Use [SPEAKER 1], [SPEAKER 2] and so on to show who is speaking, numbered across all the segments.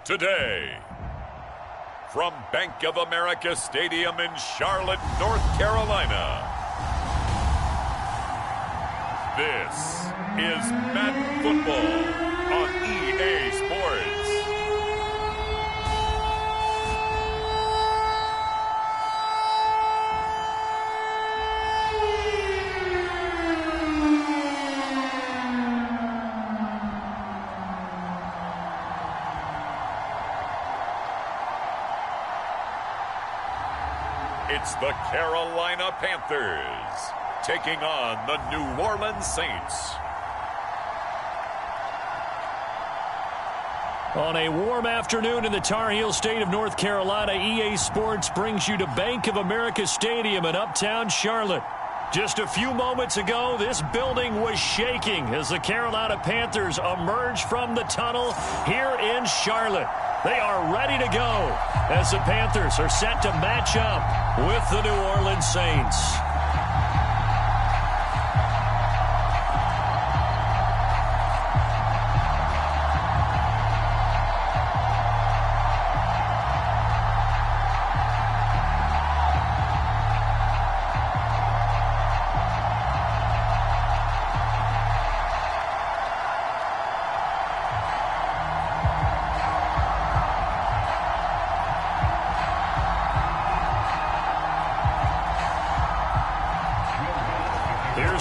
[SPEAKER 1] today. From Bank of America Stadium in Charlotte, North Carolina, this is Madden Football on EA Sports. It's the Carolina Panthers taking on the New Orleans Saints.
[SPEAKER 2] On a warm afternoon in the Tar Heel state of North Carolina, EA Sports brings you to Bank of America Stadium in uptown Charlotte. Just a few moments ago, this building was shaking as the Carolina Panthers emerged from the tunnel here in Charlotte. They are ready to go as the Panthers are set to match up with the New Orleans Saints.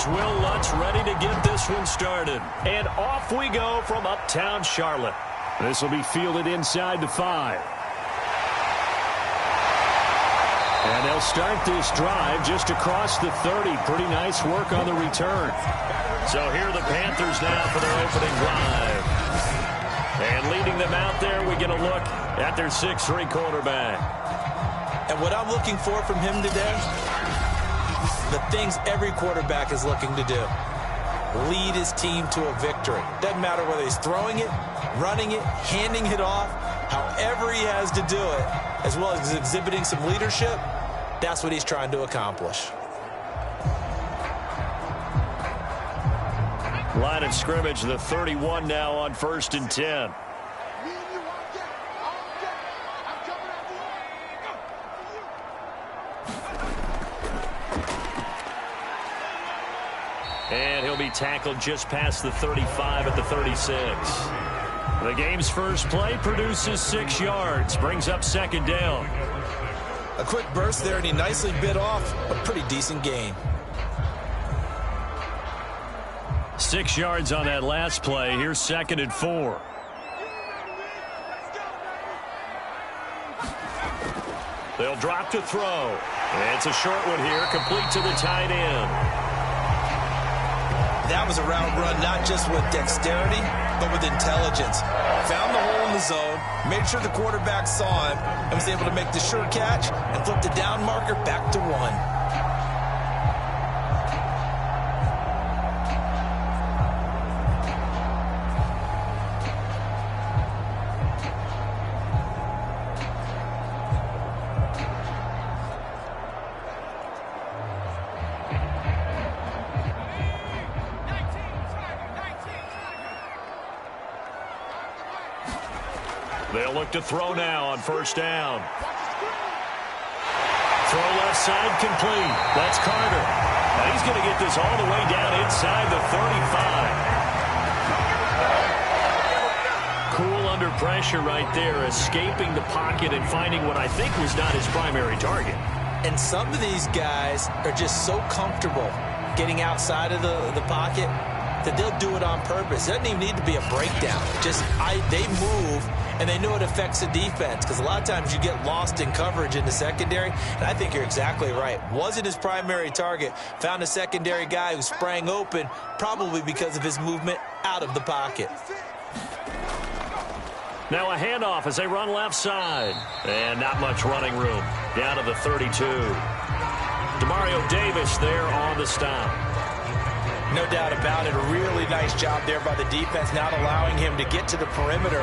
[SPEAKER 2] Will Lutz ready to get this one started. And off we go from uptown Charlotte. This will be fielded inside the 5. And they'll start this drive just across the 30. Pretty nice work on the return. So here are the Panthers now for their opening drive. And leading them out there, we get a look at their 6'3" quarterback.
[SPEAKER 3] And what I'm looking for from him today, the things every quarterback is looking to do. Lead his team to a victory. Doesn't matter whether he's throwing it, running it, handing it off, however he has to do it, as well as exhibiting some leadership, that's what he's trying to accomplish.
[SPEAKER 2] Line of scrimmage, the 31 now on 1st and 10. And he'll be tackled just past the 35 at the 36. The game's first play produces 6 yards, brings up 2nd down.
[SPEAKER 3] A quick burst there, and he nicely bit off a pretty decent gain.
[SPEAKER 2] 6 yards on that last play. Here's 2nd and 4. They'll drop to throw. It's a short one here, complete to the tight end.
[SPEAKER 3] That was a route run not just with dexterity, but with intelligence. Found the hole in the zone, made sure the quarterback saw him, and was able to make the sure catch and flip the down marker back to 1.
[SPEAKER 2] They'll look to throw now on 1st down. Throw left side complete. That's Carter. And he's going to get this all the way down inside the 35. Cool under pressure right there, escaping the pocket and finding what I think was not his primary target.
[SPEAKER 3] And some of these guys are just so comfortable getting outside of the pocket that they'll do it on purpose. It doesn't even need to be a breakdown. Just they move, and they know it affects the defense, because a lot of times you get lost in coverage in the secondary, and I think you're exactly right. Wasn't his primary target. Found a secondary guy who sprang open, probably because of his movement out of the pocket.
[SPEAKER 2] Now a handoff as they run left side. And not much running room. Down to the 32. Demario Davis there on the stop.
[SPEAKER 3] No doubt about it. A really nice job there by the defense, not allowing him to get to the perimeter.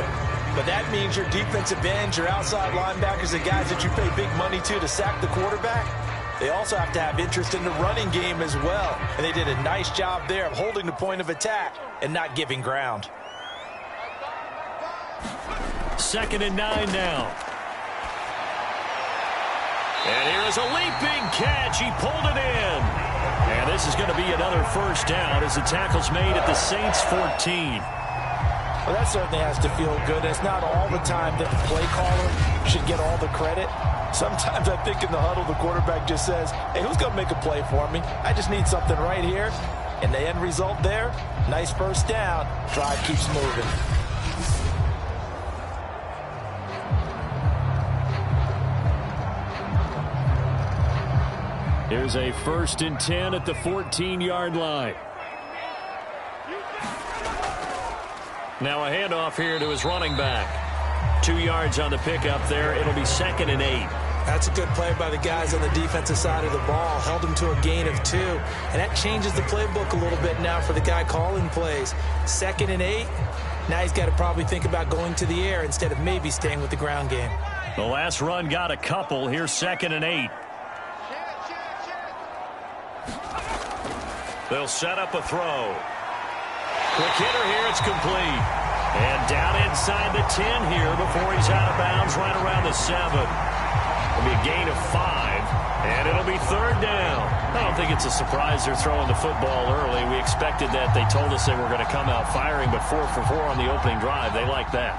[SPEAKER 3] But that means your defensive ends, your outside linebackers, the guys that you pay big money to sack the quarterback, they also have to have interest in the running game as well. And they did a nice job there of holding the point of attack and not giving ground.
[SPEAKER 2] 2nd and 9 now. And here's a leaping catch. He pulled it in. And this is going to be another first down as the tackle's made at the Saints 14.
[SPEAKER 3] Well, that certainly has to feel good. It's not all the time that the play caller should get all the credit. Sometimes I think in the huddle, the quarterback just says, hey, who's going to make a play for me? I just need something right here. And the end result there, nice first down. Drive keeps moving.
[SPEAKER 2] Here's a 1st and 10 at the 14-yard line. Now a handoff here to his running back. 2 yards on the pickup there. It'll be 2nd and 8.
[SPEAKER 3] That's a good play by the guys on the defensive side of the ball. Held him to a gain of 2. And that changes the playbook a little bit now for the guy calling plays. 2nd and 8. Now he's got to probably think about going to the air instead of maybe staying with the ground game.
[SPEAKER 2] The last run got a couple. Here's 2nd and 8. They'll set up a throw. Quick hitter here. It's complete. And down inside the 10 here before he's out of bounds right around the 7. It'll be a gain of 5, and it'll be 3rd down. I don't think it's a surprise they're throwing the football early. We expected that. They told us they were going to come out firing, but 4 for 4 on the opening drive. They like that.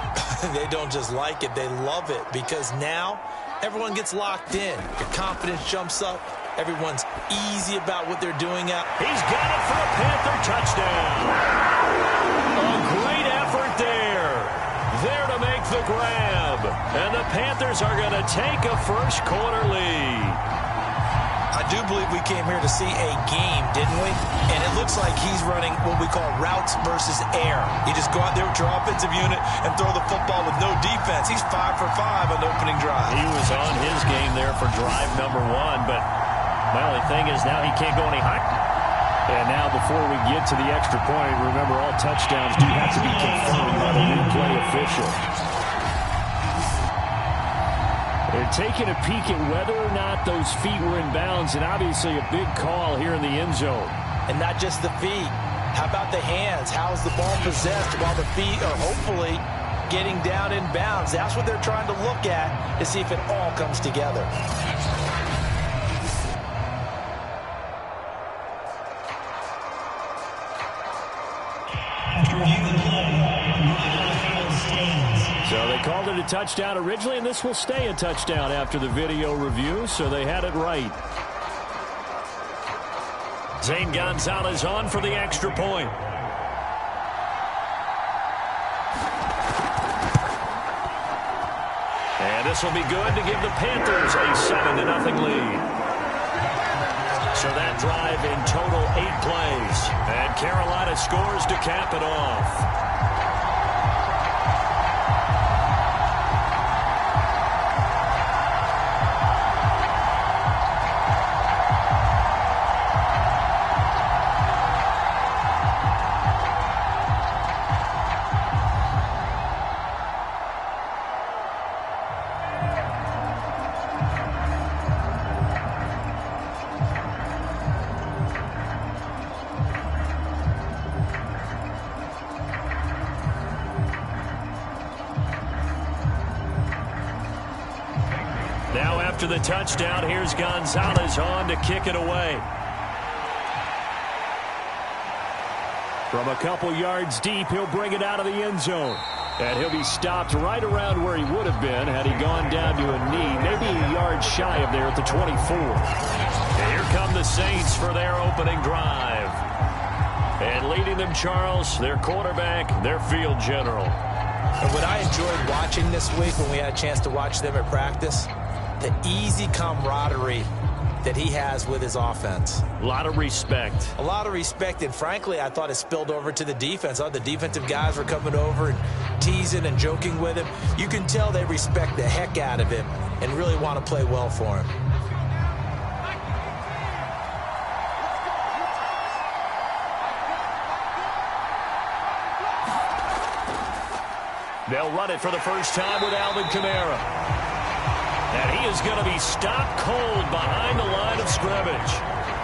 [SPEAKER 3] They don't just like it. They love it because now everyone gets locked in. Your confidence jumps up. Everyone's easy about what they're doing out.
[SPEAKER 2] He's got it for a Panther touchdown. A great effort there. There to make the grab. And the Panthers are going to take a first-quarter lead.
[SPEAKER 3] I do believe we came here to see a game, didn't we? And it looks like he's running what we call routes versus air. You just go out there with your offensive unit and throw the football with no defense. He's 5 for 5 on the opening drive.
[SPEAKER 2] He was on his game there for drive number 1, but my only thing is now he can't go any higher. And now before we get to the extra point, remember all touchdowns do have to be confirmed by the replay official. They're taking a peek at whether or not those feet were in bounds, and obviously a big call here in the end zone.
[SPEAKER 3] And not just the feet. How about the hands? How is the ball possessed while the feet are hopefully getting down in bounds? That's what they're trying to look at to see if it all comes together.
[SPEAKER 2] So they called it a touchdown originally, and this will stay a touchdown after the video review, so they had it right. Zane Gonzalez on for the extra point. And this will be good to give the Panthers a 7-0 lead. So that drive in total 8 plays. And Carolina scores to cap it off. Now after the touchdown, here's Gonzalez on to kick it away. From a couple yards deep, he'll bring it out of the end zone. And he'll be stopped right around where he would have been had he gone down to a knee, maybe a yard shy of there at the 24. And here come the Saints for their opening drive. And leading them, Charles, their quarterback, their field general.
[SPEAKER 3] And what I enjoyed watching this week when we had a chance to watch them at practice, the easy camaraderie that he has with his offense.
[SPEAKER 2] A lot of respect.
[SPEAKER 3] A lot of respect, and frankly, I thought it spilled over to the defense. All the defensive guys were coming over and teasing and joking with him. You can tell they respect the heck out of him and really want to play well for him.
[SPEAKER 2] They'll run it for the first time with Alvin Kamara. And he is going to be stopped cold behind the line of scrimmage.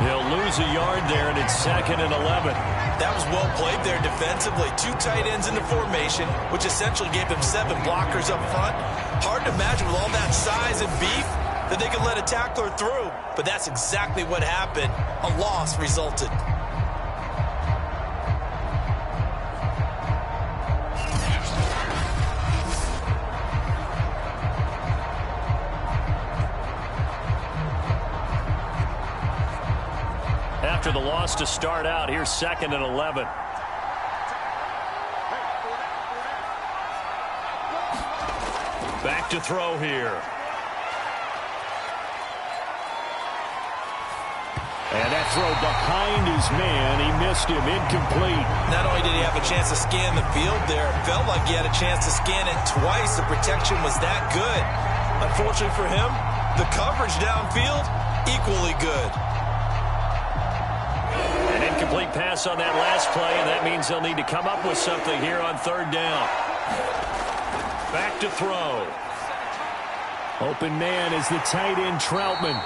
[SPEAKER 2] He'll lose a yard there, and it's 2nd and 11.
[SPEAKER 3] That was well played there defensively. 2 tight ends in the formation, which essentially gave them 7 blockers up front. Hard to imagine with all that size and beef that they could let a tackler through. But that's exactly what happened. A loss resulted.
[SPEAKER 2] After the loss to start out, here's 2nd and 11. Back to throw here. And that throw behind his man. He missed him. Incomplete.
[SPEAKER 3] Not only did he have a chance to scan the field there, it felt like he had a chance to scan it twice. The protection was that good. Unfortunately for him, the coverage downfield, equally good.
[SPEAKER 2] An incomplete pass on that last play, and that means they'll need to come up with something here on 3rd down. Back to throw. Open man is the tight end, Troutman.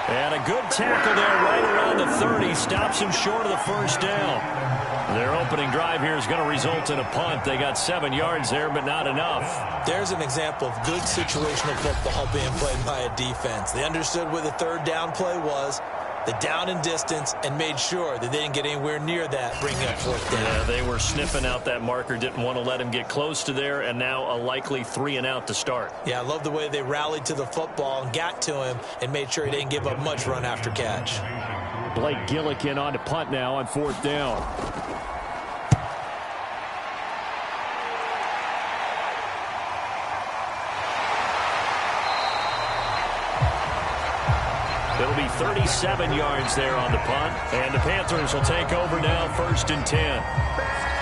[SPEAKER 2] And a good tackle there right around the 30. Stops him short of the 1st down. Their opening drive here is going to result in a punt. They got 7 yards there, but not enough.
[SPEAKER 3] There's an example of good situational football being played by a defense. They understood where the 3rd down play was, the down and distance, and made sure that they didn't get anywhere near that, bringing up 4th down.
[SPEAKER 2] Yeah, they were sniffing out that marker, didn't want to let him get close to there, and now a likely 3 and out to start.
[SPEAKER 3] Yeah, I love the way they rallied to the football and got to him and made sure he didn't give up much run after catch.
[SPEAKER 2] Blake Gillikin on to punt now on 4th down. It'll be 37 yards there on the punt, and the Panthers will take over now, 1st and 10.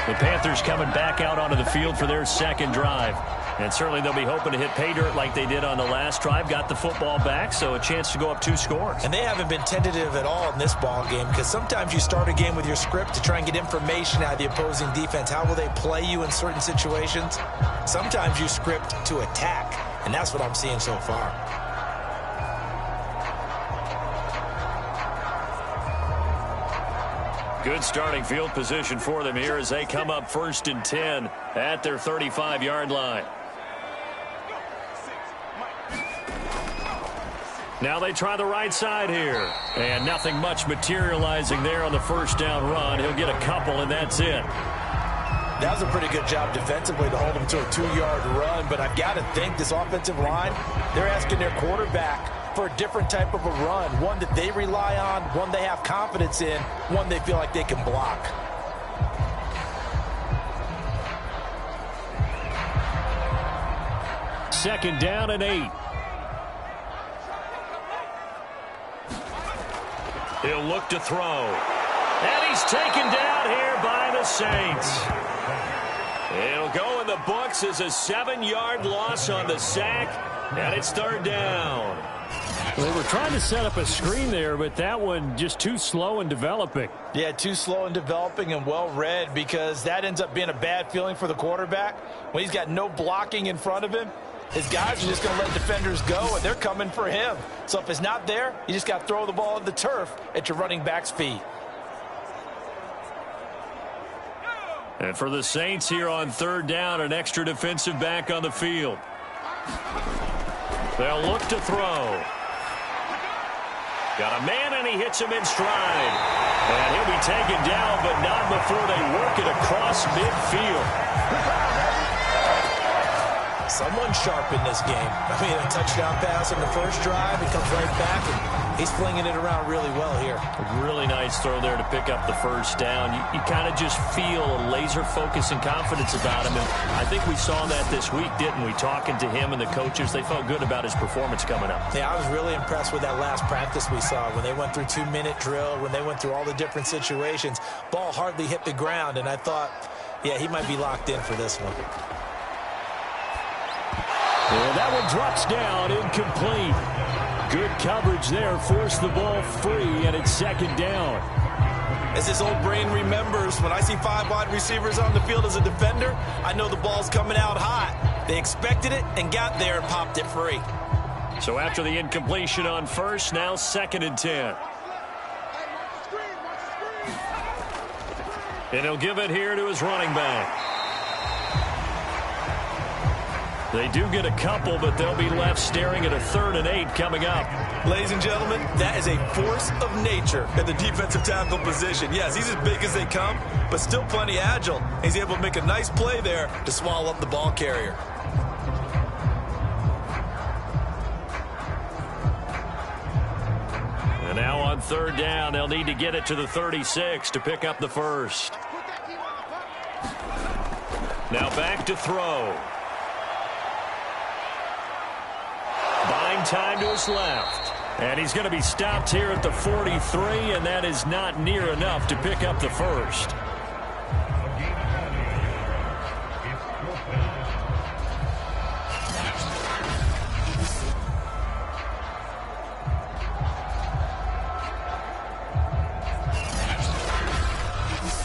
[SPEAKER 2] The Panthers coming back out onto the field for their 2nd drive. And certainly they'll be hoping to hit pay dirt like they did on the last drive. Got the football back, so a chance to go up 2 scores.
[SPEAKER 3] And they haven't been tentative at all in this ball game, because sometimes you start a game with your script to try and get information out of the opposing defense. How will they play you in certain situations? Sometimes you script to attack, and that's what I'm seeing so far.
[SPEAKER 2] Good starting field position for them here as they come up 1st and 10 at their 35-yard line. Now they try the right side here. And nothing much materializing there on the 1st down run. He'll get a couple, and that's it.
[SPEAKER 3] That was a pretty good job defensively to hold him to a 2-yard run. But I've got to think this offensive line, they're asking their quarterback for a different type of a run, one that they rely on, one they have confidence in, one they feel like they can block.
[SPEAKER 2] Second down and 8. He'll look to throw. And he's taken down here by the Saints. It'll go in the books as a 7-yard loss on the sack, and it's 3rd down.
[SPEAKER 4] They were trying to set up a screen there, but that one just too slow in developing.
[SPEAKER 3] Yeah, too slow in developing and well read, because that ends up being a bad feeling for the quarterback. When he's got no blocking in front of him, his guys are just going to let defenders go, and they're coming for him. So if it's not there, you just got to throw the ball at the turf at your running back's feet.
[SPEAKER 2] And for the Saints here on 3rd down, an extra defensive back on the field. They'll look to throw. Got a man, and he hits him in stride. And he'll be taken down, but not before they work it across midfield.
[SPEAKER 3] Someone sharp in this game. I mean, a touchdown pass in the 1st drive. He comes right back, and he's flinging it around really well here.
[SPEAKER 2] A really nice throw there to pick up the 1st down. You kind of just feel a laser focus and confidence about him. And I think we saw that this week, didn't we? Talking to him and the coaches, they felt good about his performance coming up.
[SPEAKER 3] Yeah, I was really impressed with that last practice we saw when they went through 2-minute drill, when they went through all the different situations. Ball hardly hit the ground, and I thought, yeah, he might be locked in for this one.
[SPEAKER 4] Well, that one drops down, incomplete. Good coverage there, forced the ball free, and it's 2nd down.
[SPEAKER 3] As this old brain remembers, when I see 5 wide receivers on the field as a defender, I know the ball's coming out hot. They expected it and got there and popped it free.
[SPEAKER 2] So after the incompletion on 1st, now 2nd and 10. And he'll give it here to his running back. They do get a couple, but they'll be left staring at a 3rd and 8 coming up.
[SPEAKER 3] Ladies and gentlemen, that is a force of nature at the defensive tackle position. Yes, he's as big as they come, but still plenty agile. He's able to make a nice play there to swallow up the ball carrier.
[SPEAKER 2] And now on 3rd down, they'll need to get it to the 36 to pick up the first. Now back to throw. Buying time to his left. And he's going to be stopped here at the 43, and that is not near enough to pick up the first.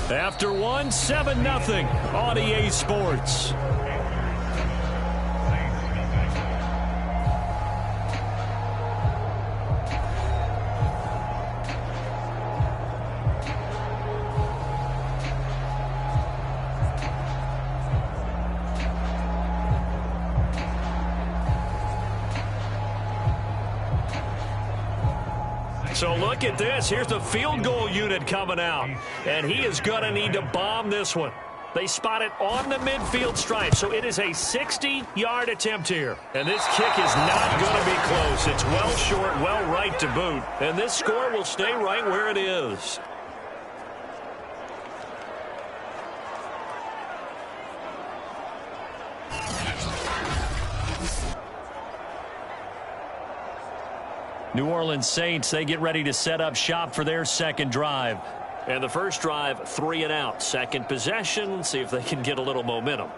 [SPEAKER 2] After one, 7-0 on EA Sports. So look at this. Here's the field goal unit coming out. And he is going to need to bomb this one. They spot it on the midfield stripe. So it is a 60-yard attempt here. And this kick is not going to be close. It's well short, well right to boot. And this score will stay right where it is. New Orleans Saints, they get ready to set up shop for their second drive. And the first drive, 3 and out. Second possession, see if they can get a little momentum.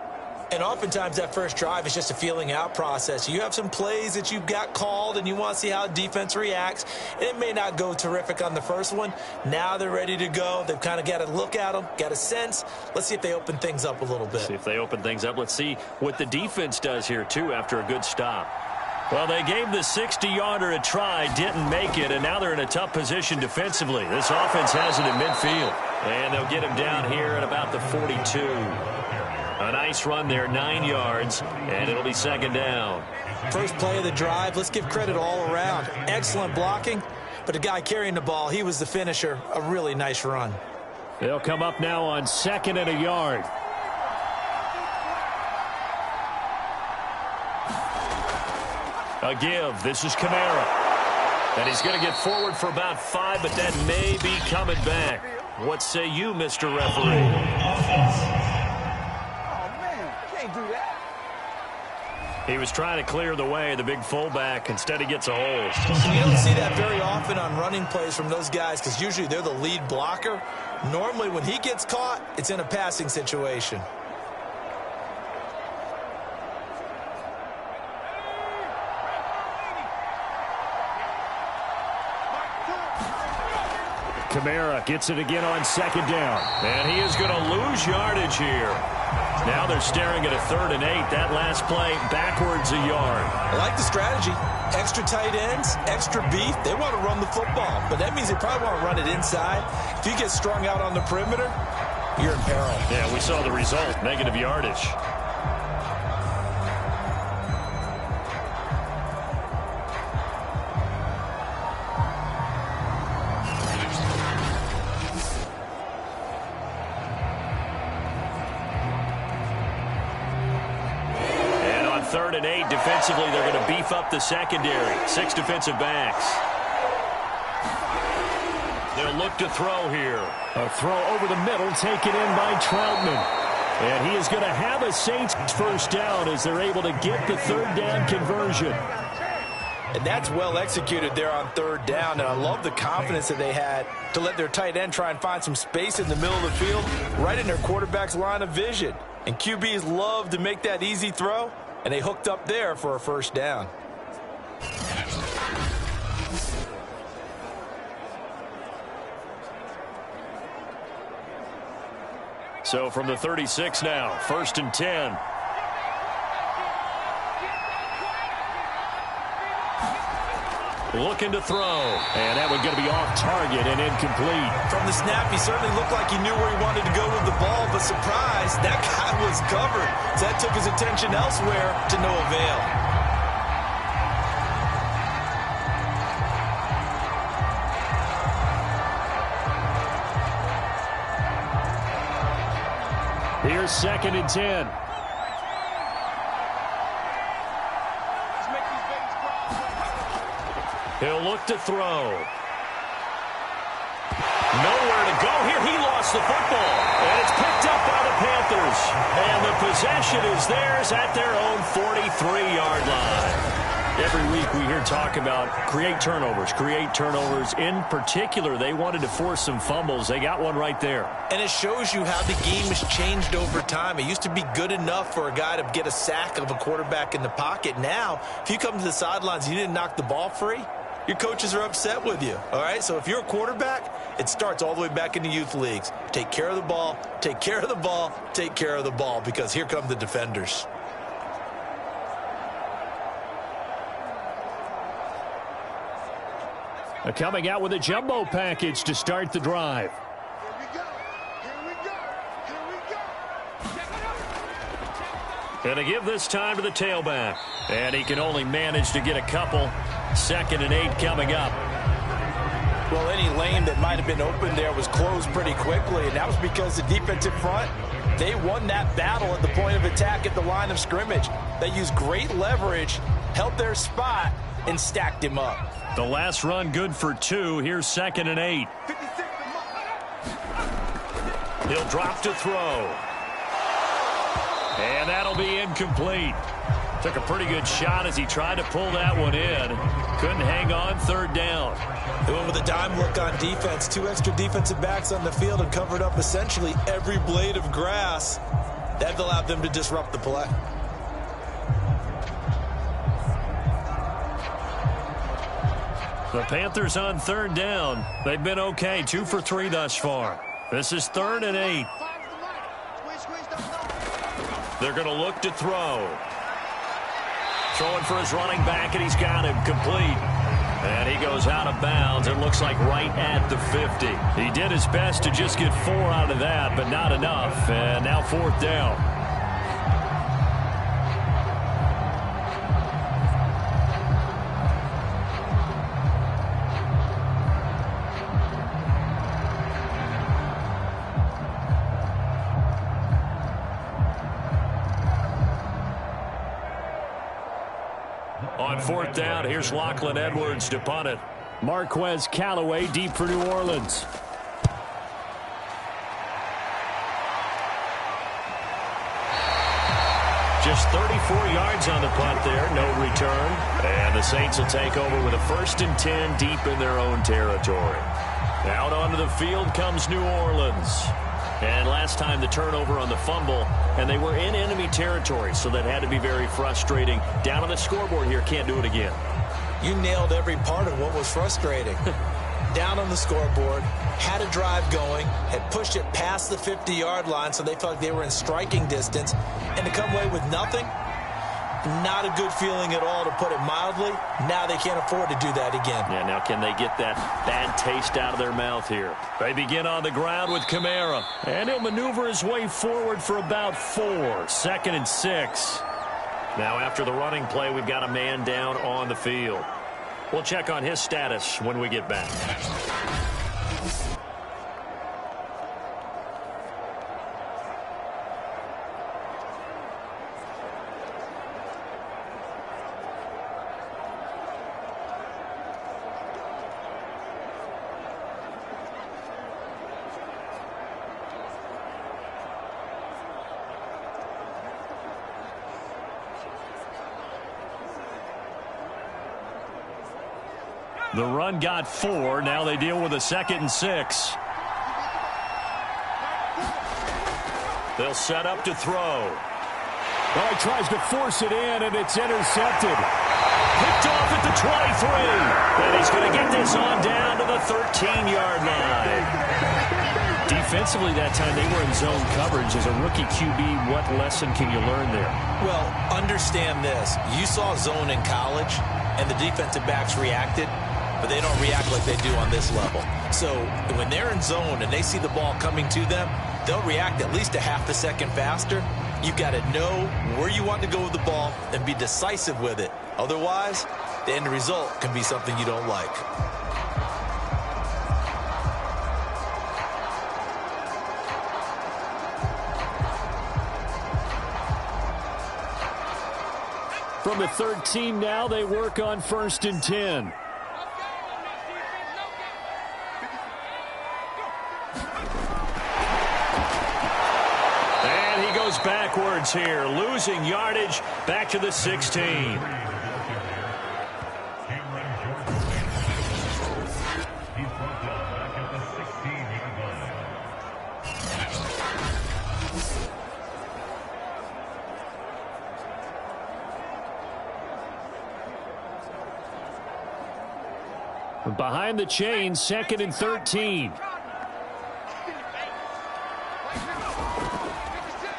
[SPEAKER 3] And oftentimes that first drive is just a feeling out process. You have some plays that you've got called and you want to see how defense reacts. It may not go terrific on the first one. Now they're ready to go. They've kind of got to look at them, got a sense. Let's see if they open things up a little bit.
[SPEAKER 2] See if they open things up. Let's see what the defense does here, too, after a good stop. Well, they gave the 60-yarder a try, didn't make it, and now they're in a tough position defensively. This offense has it in midfield. And they'll get him down here at about the 42. A nice run there, 9 yards, and it'll be second down.
[SPEAKER 3] First play of the drive, let's give credit all around. Excellent blocking, but the guy carrying the ball, he was the finisher. A really nice run.
[SPEAKER 2] They'll come up now on 2nd and a yard. A give. This is Kamara. And he's going to get forward for about 5, but that may be coming back. What say you, Mr. Referee?
[SPEAKER 5] Oh, man, can't do that.
[SPEAKER 2] He was trying to clear the way, the big fullback. Instead, he gets a hold.
[SPEAKER 3] You don't see that very often on running plays from those guys because usually they're the lead blocker. Normally, when he gets caught, it's in a passing situation.
[SPEAKER 4] Kamara gets it again on 2nd down.
[SPEAKER 2] And he is going to lose yardage here. Now they're staring at a 3rd and 8. That last play backwards a yard.
[SPEAKER 3] I like the strategy. Extra tight ends, extra beef. They want to run the football, but that means they probably want to run it inside. If you get strung out on the perimeter, you're in peril.
[SPEAKER 2] Yeah, we saw the result, negative yardage. Third and 8 defensively, they're going to beef up the secondary. 6 defensive backs. They'll look to throw here.
[SPEAKER 4] A throw over the middle taken in by Troutman. And he is going to have a Saints first down as they're able to get the 3rd down conversion.
[SPEAKER 3] And that's well executed there on 3rd down. And I love the confidence that they had to let their tight end try and find some space in the middle of the field, right in their quarterback's line of vision. And QBs love to make that easy throw. And they hooked up there for a first down.
[SPEAKER 2] So from the 36 now, 1st and 10. Looking to throw. And that one's going to be off target and incomplete.
[SPEAKER 3] From the snap, he certainly looked like he knew where he wanted to go with the ball, but surprise, that guy was covered. So that took his attention elsewhere to no avail.
[SPEAKER 2] Here's 2nd and 10. He'll look to throw. Nowhere to go here. He lost the football. And it's picked up by the Panthers. And the possession is theirs at their own 43-yard line. Every week we hear talk about create turnovers. In particular, they wanted to force some fumbles. They got one right there.
[SPEAKER 3] And it shows you how the game has changed over time. It used to be good enough for a guy to get a sack of a quarterback in the pocket. Now, if you come to the sidelines and you didn't knock the ball free, your coaches are upset with you, all right? So if you're a quarterback, it starts all the way back in the youth leagues. Take care of the ball, take care of the ball, take care of the ball, because here come the defenders.
[SPEAKER 2] Coming out with a jumbo package to start the drive. Going to give this time to the tailback. And he can only manage to get a couple. 2nd and 8 coming up.
[SPEAKER 3] Well, any lane that might have been open there was closed pretty quickly, and that was because the defensive front, they won that battle at the point of attack at the line of scrimmage. They used great leverage, held their spot, and stacked him up.
[SPEAKER 2] The last run good for 2. Here's 2nd and 8. He'll drop to throw. And that'll be incomplete. Took a pretty good shot as he tried to pull that one in. Couldn't hang on. 3rd down.
[SPEAKER 3] They went with a dime look on defense. 2 extra defensive backs on the field and covered up essentially every blade of grass. That allowed them to disrupt the play.
[SPEAKER 2] The Panthers on 3rd down. They've been okay. 2 for 3 thus far. This is 3rd and 8. They're going to look to throw. Throwing for his running back, and he's got him complete. And he goes out of bounds. It looks like right at the 50. He did his best to just get 4 out of that, but not enough. And now 4th down. On 4th down, here's Lachlan Edwards to punt it. Marquez Callaway deep for New Orleans. Just 34 yards on the punt there, no return. And the Saints will take over with a 1st and 10 deep in their own territory. Out onto the field comes New Orleans. And last time the turnover on the fumble, and they were in enemy territory, so that had to be very frustrating. Down on the scoreboard here, can't do it again.
[SPEAKER 3] You nailed every part of what was frustrating. Down on the scoreboard, had a drive going, had pushed it past the 50-yard line, so they felt like they were in striking distance, and to come away with nothing, not a good feeling at all, to put it mildly. Now they can't afford to do that again.
[SPEAKER 2] Yeah, now can they get that bad taste out of their mouth here? They begin on the ground with Kamara, and he'll maneuver his way forward for about 4. 2nd and 6. Now after the running play, we've got a man down on the field. We'll check on his status when we get back. The run got 4. Now they deal with a 2nd and 6. They'll set up to throw.
[SPEAKER 4] Well, he tries to force it in, and it's intercepted.
[SPEAKER 2] Picked off at the 23. And he's going to get this on down to the 13-yard line. Defensively that time, they were in zone coverage. As a rookie QB, what lesson can you learn there?
[SPEAKER 3] Well, understand this. You saw zone in college, and the defensive backs reacted. but they don't react like they do on this level. So when they're in zone and they see the ball coming to them, they'll react at least a half a second faster. You've got to know where you want to go with the ball and be decisive with it. Otherwise, the end result can be something you don't like.
[SPEAKER 2] From the 13 now, they work on 1st and 10. And he goes backwards here, losing yardage back to the 16. Behind the chain, 2nd and 13.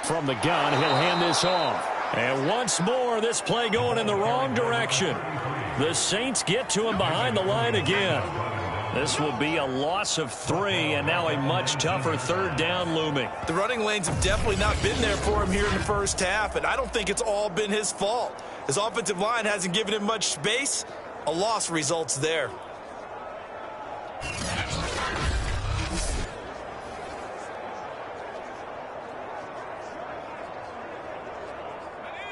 [SPEAKER 2] From the gun, he'll hand this off. And once more, this play going in the wrong direction. The Saints get to him behind the line again. This will be a loss of 3, and now a much tougher 3rd down looming.
[SPEAKER 3] The running lanes have definitely not been there for him here in the first half, and I don't think it's all been his fault. His offensive line hasn't given him much space. A loss results there.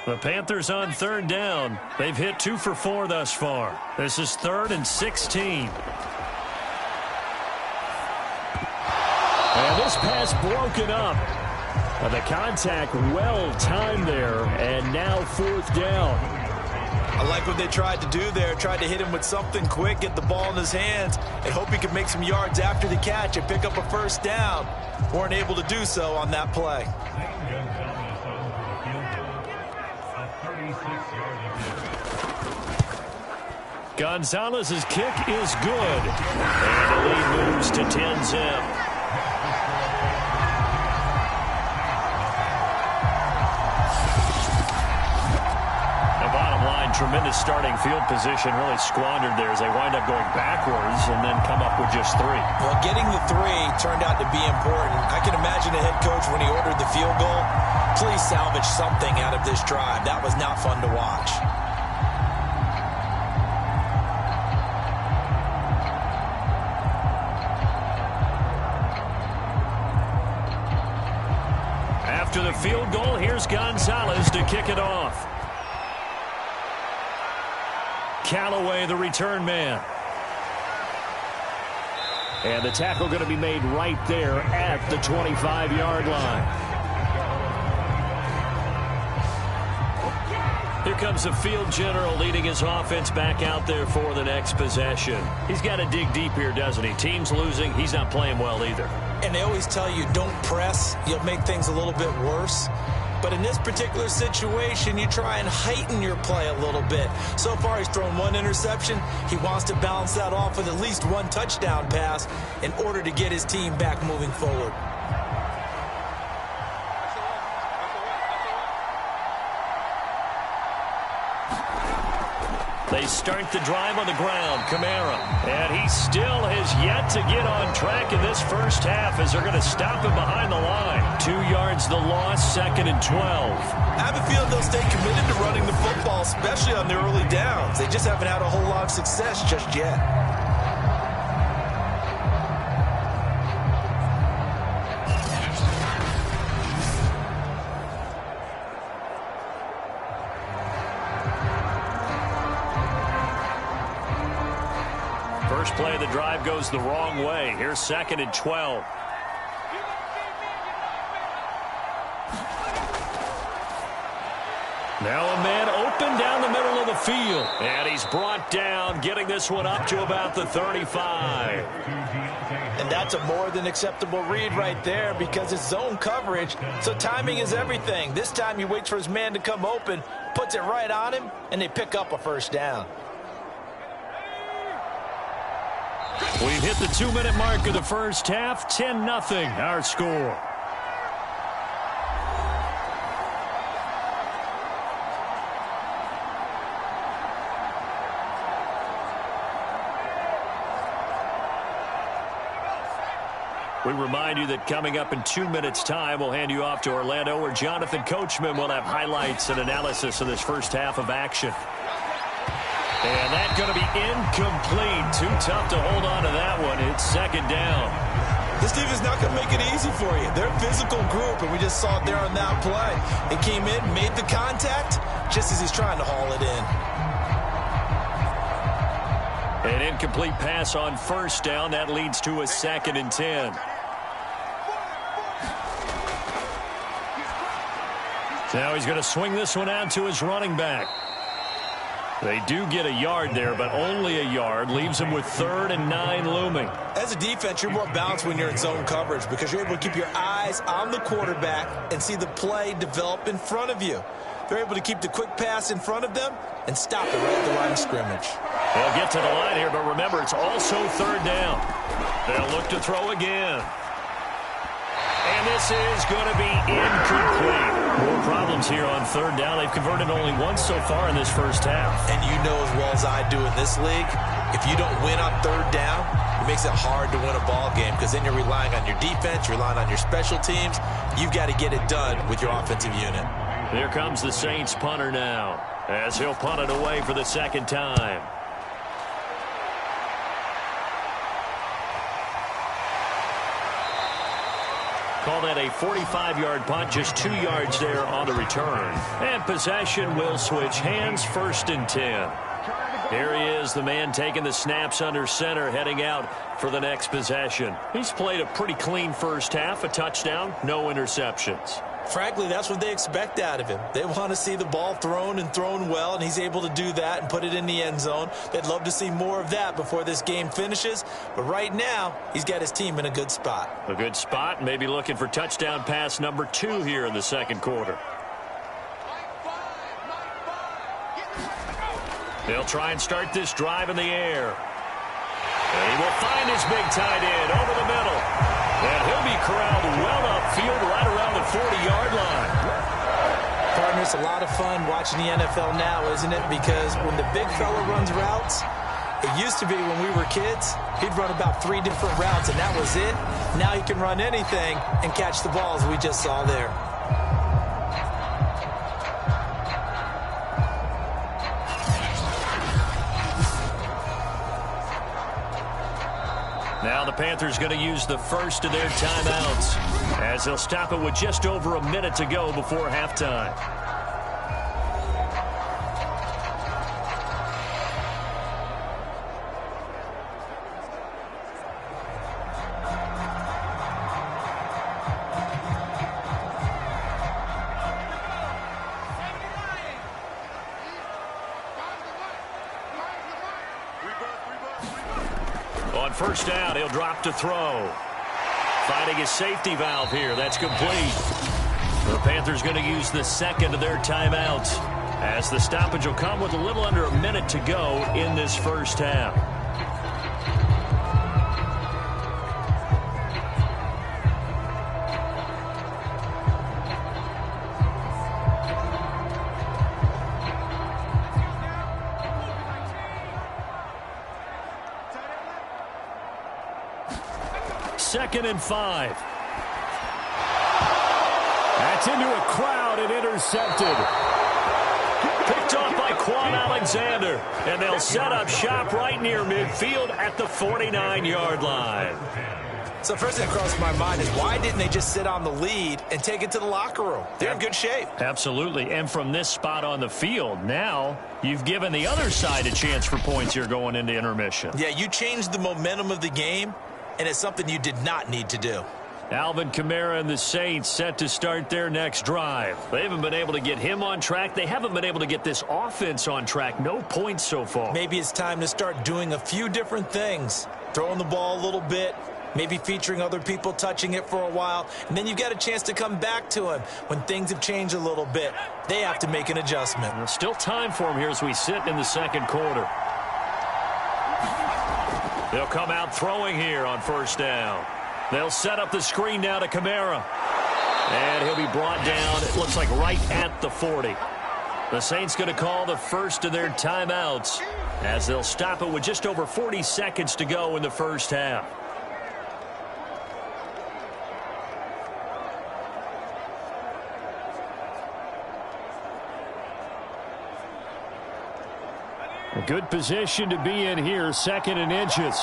[SPEAKER 2] The Panthers on 3rd down. They've hit 2 for 4 thus far. This is 3rd and 16. And this pass broken up. And the contact well timed there. And now 4th down.
[SPEAKER 3] I like what they tried to do there. Tried to hit him with something quick, get the ball in his hands, and hope he could make some yards after the catch and pick up a 1st down. Weren't able to do so on that play.
[SPEAKER 2] Gonzalez's kick is good. And the lead moves to 10-zip. Tremendous starting field position, really squandered there as they wind up going backwards and then come up with just 3.
[SPEAKER 3] Well, getting the 3 turned out to be important. I can imagine the head coach when he ordered the field goal. Please salvage something out of this drive. That was not fun to watch.
[SPEAKER 2] After the field goal, here's Gonzalez to kick it off. Callaway, the return man. And the tackle going to be made right there at the 25-yard line. Here comes the field general leading his offense back out there for the next possession. He's got to dig deep here, doesn't he? Team's losing. He's not playing well either.
[SPEAKER 3] And they always tell you, don't press. You'll make things a little bit worse. But in this particular situation, you try and heighten your play a little bit. So far, he's thrown 1 interception. He wants to balance that off with at least 1 touchdown pass in order to get his team back moving forward.
[SPEAKER 2] They start the drive on the ground. Kamara. And he still has yet to get on track in this first half as they're going to stop him behind the line. 2 yards the loss, 2nd and 12.
[SPEAKER 3] I have a feeling they'll stay committed to running the football, especially on the early downs. They just haven't had a whole lot of success just yet.
[SPEAKER 2] First play of the drive goes the wrong way. Here's 2nd and 12. Now a man open down the middle of the field. And he's brought down, getting this one up to about the 35.
[SPEAKER 3] And that's a more than acceptable read right there because it's zone coverage, so timing is everything. This time he waits for his man to come open, puts it right on him, and they pick up a 1st down.
[SPEAKER 2] We've hit the 2-minute mark of the first half. 10-0 our score. We remind you that coming up in 2 minutes' time, we'll hand you off to Orlando, where Jonathan Coachman will have highlights and analysis of this first half of action. And that's going to be incomplete. Too tough to hold on to that one. It's second down.
[SPEAKER 3] This defense is not going to make it easy for you. They're a physical group, and we just saw it there on that play. It came in, made the contact, just as he's trying to haul it in.
[SPEAKER 2] An incomplete pass on first down. That leads to a 2nd and 10. Now he's going to swing this one out to his running back. They do get a yard there, but only a yard. Leaves him with 3rd and 9 looming.
[SPEAKER 3] As a defense, you're more balanced when you're in zone coverage because you're able to keep your eyes on the quarterback and see the play develop in front of you. They're able to keep the quick pass in front of them and stop it right at the line of scrimmage.
[SPEAKER 2] They'll get to the line here, but remember, it's also 3rd down. They'll look to throw again. And this is going to be incomplete. More problems here on 3rd down. They've converted only once so far in this first half.
[SPEAKER 3] And you know as well as I do in this league, if you don't win on 3rd down, it makes it hard to win a ball game because then you're relying on your defense, you're relying on your special teams. You've got to get it done with your offensive unit.
[SPEAKER 2] Here comes the Saints punter now, as he'll punt it away for the 2nd time. Call that a 45-yard punt, just 2 yards there on the return. And possession will switch hands, 1st and 10. Here he is, the man taking the snaps under center, heading out for the next possession. He's played a pretty clean first half, a touchdown, no interceptions.
[SPEAKER 3] Frankly, that's what they expect out of him. They want to see the ball thrown and thrown well, and he's able to do that and put it in the end zone. They'd love to see more of that before this game finishes. But right now, he's got his team in a good spot.
[SPEAKER 2] A good spot, maybe looking for touchdown pass number 2 here in the 2nd quarter. They'll try and start this drive in the air. And he will find his big tight end over the middle. And he'll be corralled well upfield right around the 40-yard line.
[SPEAKER 3] Partner, it's a lot of fun watching the NFL now, isn't it? Because when the big fella runs routes, it used to be when we were kids, he'd run about 3 different routes, and that was it. Now he can run anything and catch the balls we just saw there.
[SPEAKER 2] Now the Panthers going to use the first of their timeouts as they'll stop it with just over a minute to go before halftime. On first down, he'll drop to throw. Finding his safety valve here. That's complete. The Panthers going to use the 2nd of their timeouts as the stoppage will come with a little under a minute to go in this first half. Second and 5.
[SPEAKER 4] That's into a crowd and intercepted.
[SPEAKER 2] Picked off by Quan Alexander. And they'll set up shop right near midfield at the 49-yard line.
[SPEAKER 3] So first thing that crossed my mind is why didn't they just sit on the lead and take it to the locker room? They're in good shape.
[SPEAKER 2] Absolutely. And from this spot on the field, now you've given the other side a chance for points here going into intermission.
[SPEAKER 3] Yeah, you changed the momentum of the game, and it's something you did not need to do.
[SPEAKER 2] Alvin Kamara and the Saints set to start their next drive. They haven't been able to get him on track. They haven't been able to get this offense on track. No points so far.
[SPEAKER 3] Maybe it's time to start doing a few different things. Throwing the ball a little bit, maybe featuring other people touching it for a while, and then you've got a chance to come back to him when things have changed a little bit. They have to make an adjustment.
[SPEAKER 2] There's still time for him here as we sit in the second quarter. They'll come out throwing here on first down. They'll set up the screen now to Kamara. And he'll be brought down, it looks like right at the 40. The Saints going to call the first of their timeouts as they'll stop it with just over 40 seconds to go in the first half.
[SPEAKER 4] A good position to be in here, 2nd and inches.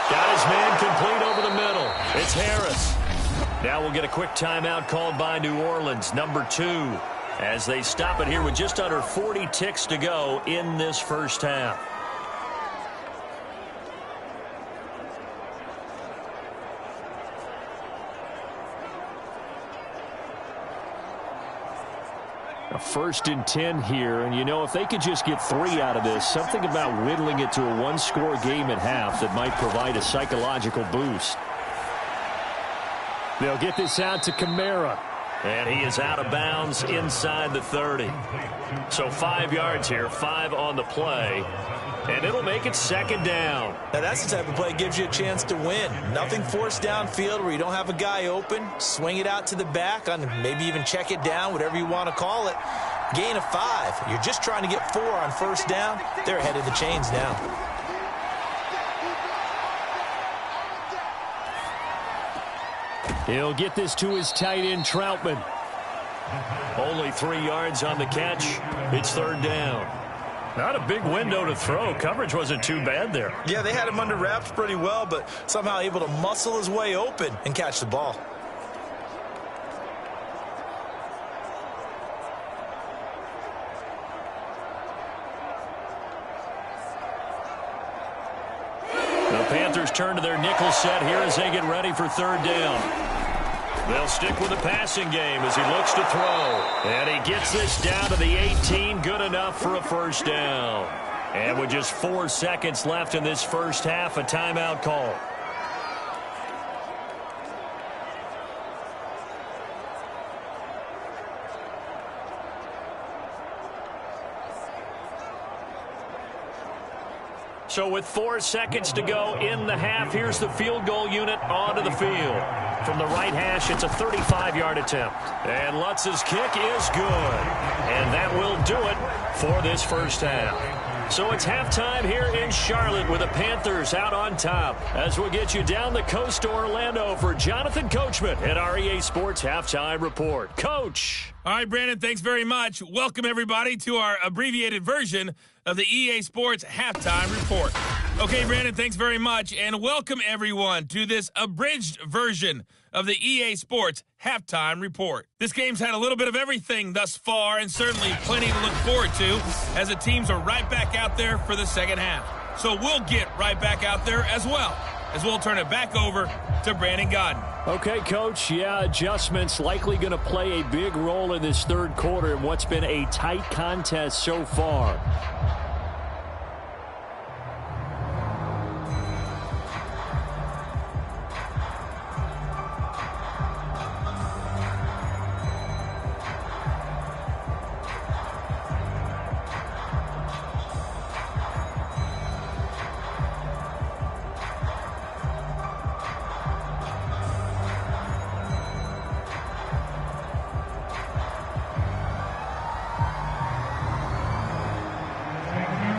[SPEAKER 4] Got his man complete over the middle. It's Harris. Now we'll get a quick timeout called by New Orleans, number 2, as they stop it here with just under 40 ticks to go in this first half. A 1st and 10 here, and you know, if they could just get 3 out of this, something about whittling it to a one-score game at half that might provide a psychological boost. They'll get this out to Kamara. And he is out of bounds inside the 30. So 5 yards here, 5 on the play. And it'll make it 2nd down.
[SPEAKER 3] Now that's the type of play that gives you a chance to win. Nothing forced downfield where you don't have a guy open. Swing it out to the back, on maybe even check it down, whatever you want to call it. Gain of 5. You're just trying to get 4 on 1st down. They're ahead of the chains now.
[SPEAKER 4] He'll get this to his tight end, Troutman. Only 3 yards on the catch. It's 3rd down. Not a big window to throw. Coverage wasn't too bad there.
[SPEAKER 3] Yeah, they had him under wraps pretty well, but somehow able to muscle his way open and catch the ball.
[SPEAKER 4] The Panthers turn to their nickel set here as they get ready for 3rd down. They'll stick with the passing game as he looks to throw. And he gets this down to the 18. Good enough for a 1st down. And with just 4 seconds left in this first half, a timeout call. So with 4 seconds to go in the half, here's the field goal unit onto the field. From the right hash, it's a 35-yard attempt. And Lutz's kick is good. And that will do it for this first half. So it's halftime here in Charlotte with the Panthers out on top. As we'll get you down the coast to Orlando for Jonathan Coachman at our EA Sports Halftime Report. Coach.
[SPEAKER 6] All right, Brandon, thanks very much. Welcome, everybody, to our abbreviated version of the EA Sports Halftime Report. Okay, Brandon, thanks very much, and welcome, everyone, to this abridged version of the EA Sports Halftime Report. This game's had a little bit of everything thus far, and certainly plenty to look forward to, as the teams are right back out there for the second half. So we'll get right back out there as well, as we'll turn it back over to Brandon Godden.
[SPEAKER 4] Okay, Coach, yeah, adjustments likely going to play a big role in this 3rd quarter in what's been a tight contest so far.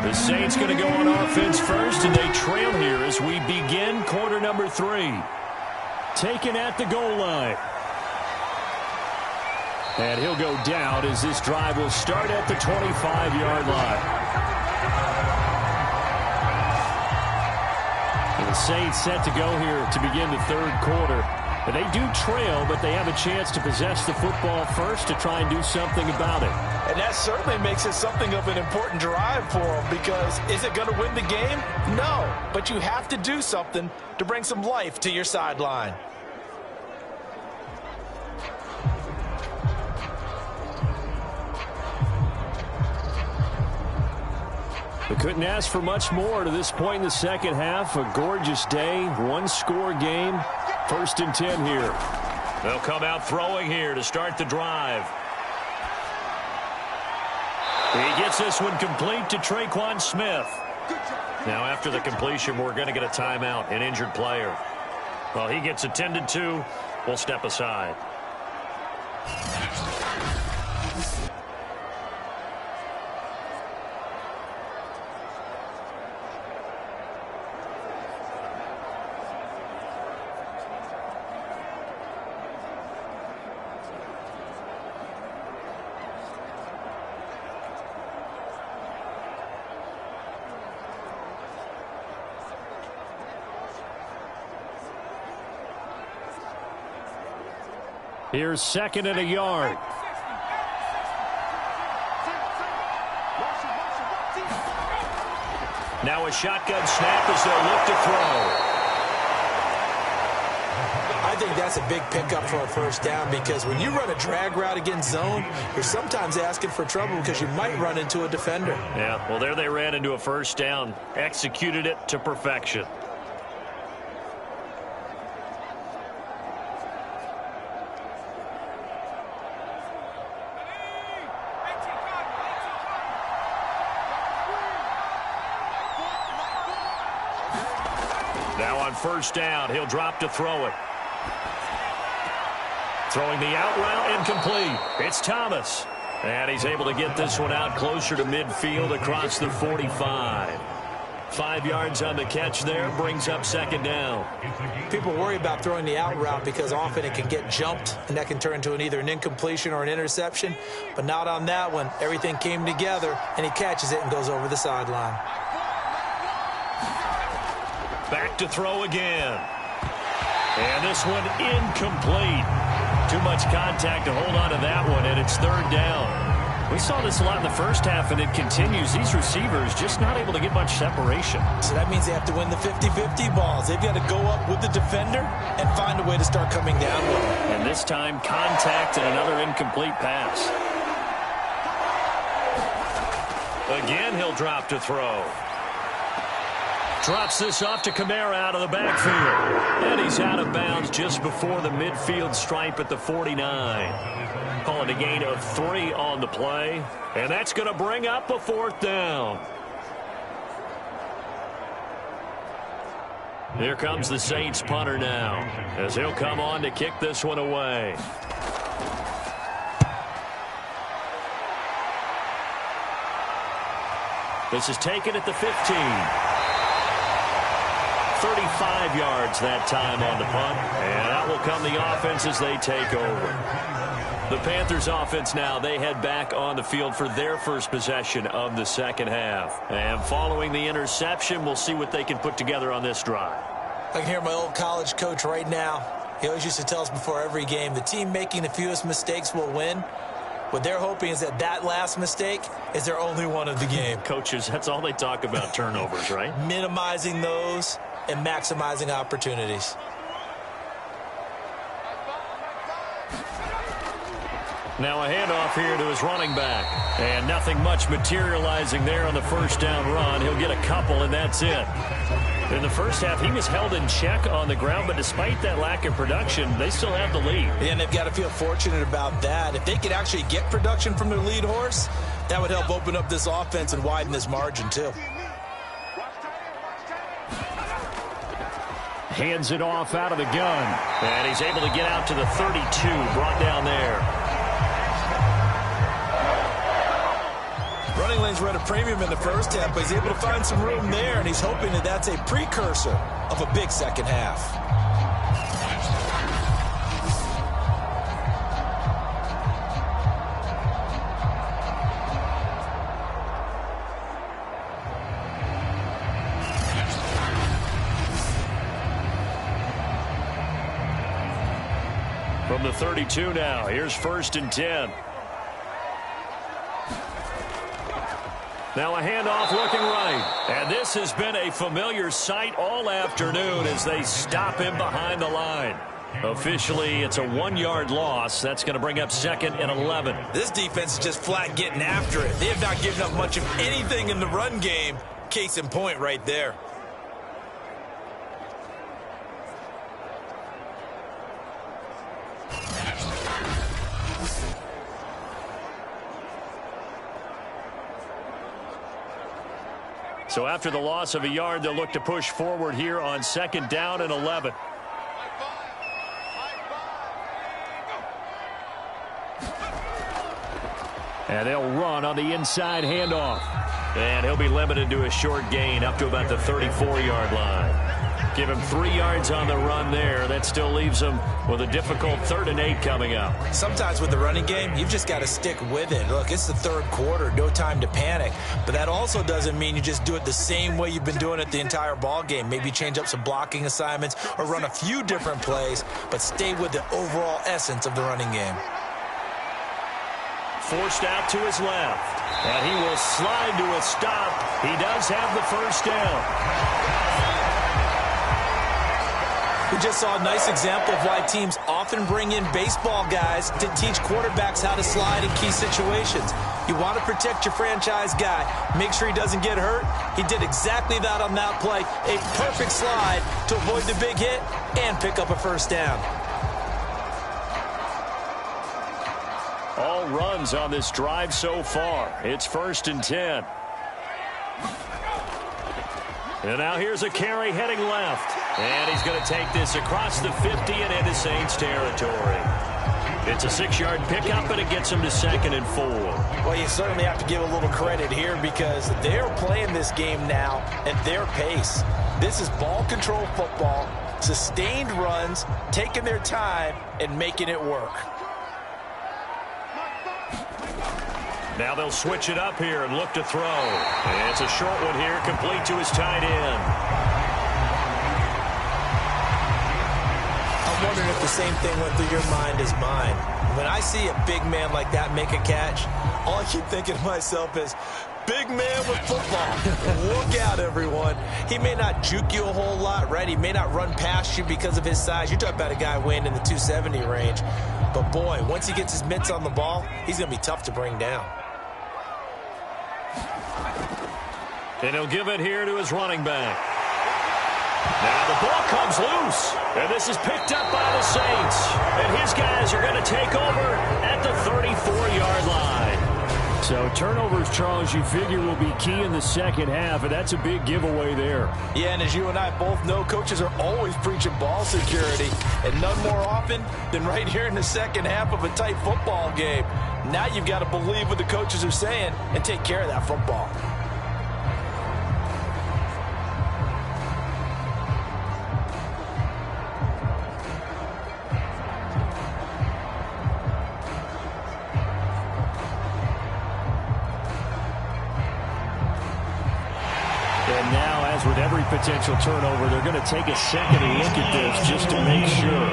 [SPEAKER 4] The Saints going to go on offense first, and they trail here as we begin quarter number 3. Taken at the goal line. And he'll go down as this drive will start at the 25-yard line. And the Saints set to go here to begin the 3rd quarter. And they do trail, but they have a chance to possess the football first to try and do something about it.
[SPEAKER 3] And that certainly makes it something of an important drive for them, because is it going to win the game? No, but you have to do something to bring some life to your sideline.
[SPEAKER 4] They couldn't ask for much more to this point in the second half. A gorgeous day, one-score game. 1st and 10 here. They'll come out throwing here to start the drive. He gets this one complete to Traquan Smith. Now after the completion, we're going to get a timeout, an injured player. Well, he gets attended to. We'll step aside.
[SPEAKER 2] Here's 2nd and a yard. Now a shotgun snap as they'll look to throw.
[SPEAKER 3] I think that's a big pickup for a first down because when you run a drag route against zone, you're sometimes asking for trouble because you might run into a defender.
[SPEAKER 2] Yeah, well, there they ran into a first down. Executed it to perfection. Now on first down, he'll drop to throw it. Throwing the out route, incomplete. It's Thomas. And he's able to get this one out closer to midfield across the 45. 5 yards on the catch there, brings up 2nd down.
[SPEAKER 3] People worry about throwing the out route because often it can get jumped, and that can turn into either an incompletion or an interception. But not on that one. Everything came together, and he catches it and goes over the sideline.
[SPEAKER 2] Back to throw again. And this one incomplete. Too much contact to hold on to that one, and it's 3rd down. We saw this a lot in the first half, and it continues. These receivers just not able to get much separation.
[SPEAKER 3] So that means they have to win the 50-50 balls. They've got to go up with the defender and find a way to start coming down with him.
[SPEAKER 2] And this time, contact and another incomplete pass. Again, he'll drop to throw. Drops this off to Kamara out of the backfield. And he's out of bounds just before the midfield stripe at the 49. Calling a gain of 3 on the play. And that's going to bring up a 4th down. Here comes the Saints punter now, as he'll come on to kick this one away. This is taken at the 15. 35 yards that time on the punt, and out will come the offense as they take over. The Panthers offense now, they head back on the field for their first possession of the second half. And following the interception, we'll see what they can put together on this drive.
[SPEAKER 3] I can hear my old college coach right now. He always used to tell us before every game, the team making the fewest mistakes will win. What they're hoping is that that last mistake is their only one of the game.
[SPEAKER 2] Coaches, that's all they talk about, turnovers, right?
[SPEAKER 3] Minimizing those and maximizing opportunities.
[SPEAKER 2] Now a handoff here to his running back. And nothing much materializing there on the first down run. He'll get a couple, and that's it. In the first half, he was held in check on the ground, but despite that lack of production, they still have the lead.
[SPEAKER 3] And they've got to feel fortunate about that. If they could actually get production from their lead horse, that would help open up this offense and widen this margin, too.
[SPEAKER 2] Hands it off out of the gun. And he's able to get out to the 32, brought down there.
[SPEAKER 3] Running lanes were at a premium in the first half, but he's able to find some room there, and he's hoping that that's a precursor of a big second half.
[SPEAKER 2] From the 32 now, here's 1st and 10. Now a handoff looking right. And this has been a familiar sight all afternoon as they stop him behind the line. Officially, it's a 1-yard loss. That's going to bring up 2nd and 11.
[SPEAKER 3] This defense is just flat getting after it. They have not given up much of anything in the run game. Case in point right there.
[SPEAKER 2] So after the loss of a yard, they'll look to push forward here on 2nd down and 11. And they'll run on the inside handoff. And he'll be limited to a short gain up to about the 34-yard line.
[SPEAKER 4] Give him 3 yards on the run there. That still leaves him with a difficult 3rd and 8 coming up.
[SPEAKER 3] Sometimes with the running game, you've just got to stick with it. Look, it's the 3rd quarter, no time to panic. But that also doesn't mean you just do it the same way you've been doing it the entire ball game. Maybe change up some blocking assignments or run a few different plays, but stay with the overall essence of the running game.
[SPEAKER 4] Forced out to his left. And he will slide to a stop. He does have the 1st down.
[SPEAKER 3] We just saw a nice example of why teams often bring in baseball guys to teach quarterbacks how to slide in key situations. You want to protect your franchise guy. Make sure he doesn't get hurt. He did exactly that on that play. A perfect slide to avoid the big hit and pick up a 1st down.
[SPEAKER 4] All runs on this drive so far. It's 1st and 10. And now here's a carry heading left. And he's going to take this across the 50 and into Saints territory. It's a 6-yard pickup, and it gets him to 2nd and 4.
[SPEAKER 3] Well, you certainly have to give a little credit here because they're playing this game now at their pace. This is ball control football, sustained runs, taking their time, and making it work.
[SPEAKER 4] Now they'll switch it up here and look to throw. And it's a short one here, complete to his tight end.
[SPEAKER 3] I'm wondering if the same thing went through your mind as mine. When I see a big man like that make a catch, all I keep thinking to myself is, big man with football. Look out, everyone. He may not juke you a whole lot, right? He may not run past you because of his size. You're talking about a guy weighing in the 270 range. But, boy, once he gets his mitts on the ball, he's going to be tough to bring down.
[SPEAKER 4] And he'll give it here to his running back. Now the ball comes loose. And this is picked up by the Saints. And his guys are going to take over at the 34-yard line.
[SPEAKER 2] So turnovers, Charles, you figure will be key in the 2nd half, and that's a big giveaway there.
[SPEAKER 3] Yeah, and as you and I both know, coaches are always preaching ball security, and none more often than right here in the 2nd half of a tight football game. Now you've got to believe what the coaches are saying and take care of that football.
[SPEAKER 2] And now, as with every potential turnover, they're going to take a second look at this just to make sure.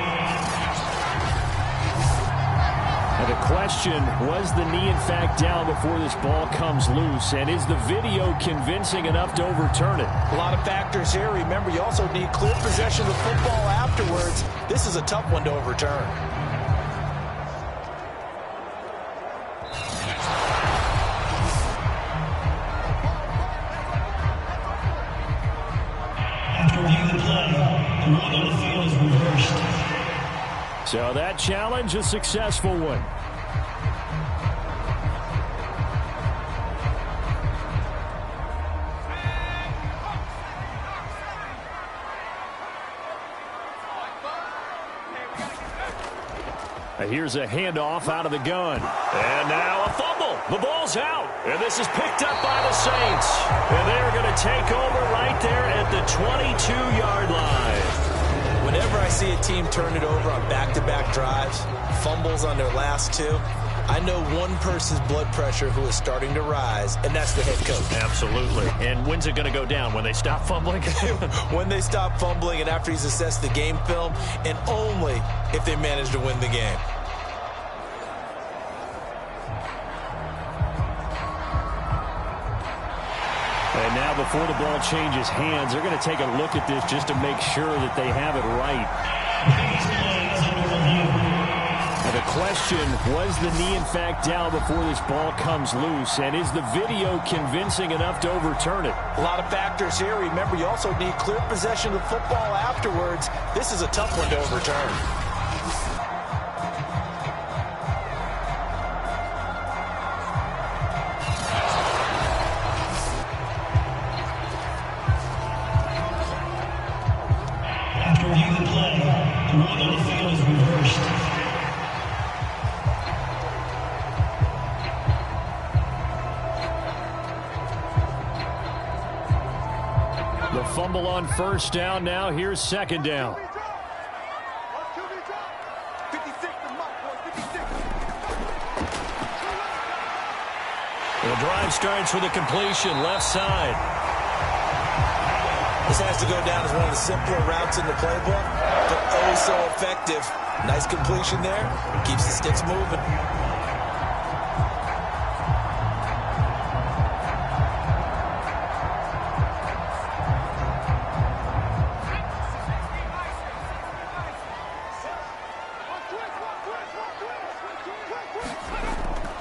[SPEAKER 2] And the question, was the knee in fact down before this ball comes loose? And is the video convincing enough to overturn it?
[SPEAKER 3] A lot of factors here. Remember, you also need clear possession of the football afterwards. This is a tough one to overturn.
[SPEAKER 2] So that challenge, a successful one. Here's a handoff out of the gun.
[SPEAKER 4] And now a fumble. The ball's out. And this is picked up by the Saints. And they're going to take over right there at the 22-yard line.
[SPEAKER 3] Whenever I see a team turn it over on back-to-back drives, fumbles on their last 2, I know one person's blood pressure who is starting to rise, and that's the head coach.
[SPEAKER 4] Absolutely. And when's it going to go down? When they stop fumbling?
[SPEAKER 3] When they stop fumbling and after he's assessed the game film, and only if they manage to win the game.
[SPEAKER 2] And now before the ball changes hands, they're going to take a look at this just to make sure that they have it right. And the question, was the knee in fact down before this ball comes loose? And is the video convincing enough to overturn it?
[SPEAKER 3] A lot of factors here. Remember, you also need clear possession of the football afterwards. This is a tough one to overturn.
[SPEAKER 2] The fumble on first down. Now here's second down. The drive starts with a completion, left side.
[SPEAKER 3] This has to go down as one of the simpler routes in the playbook, but oh so effective. Nice completion there. Keeps the sticks moving.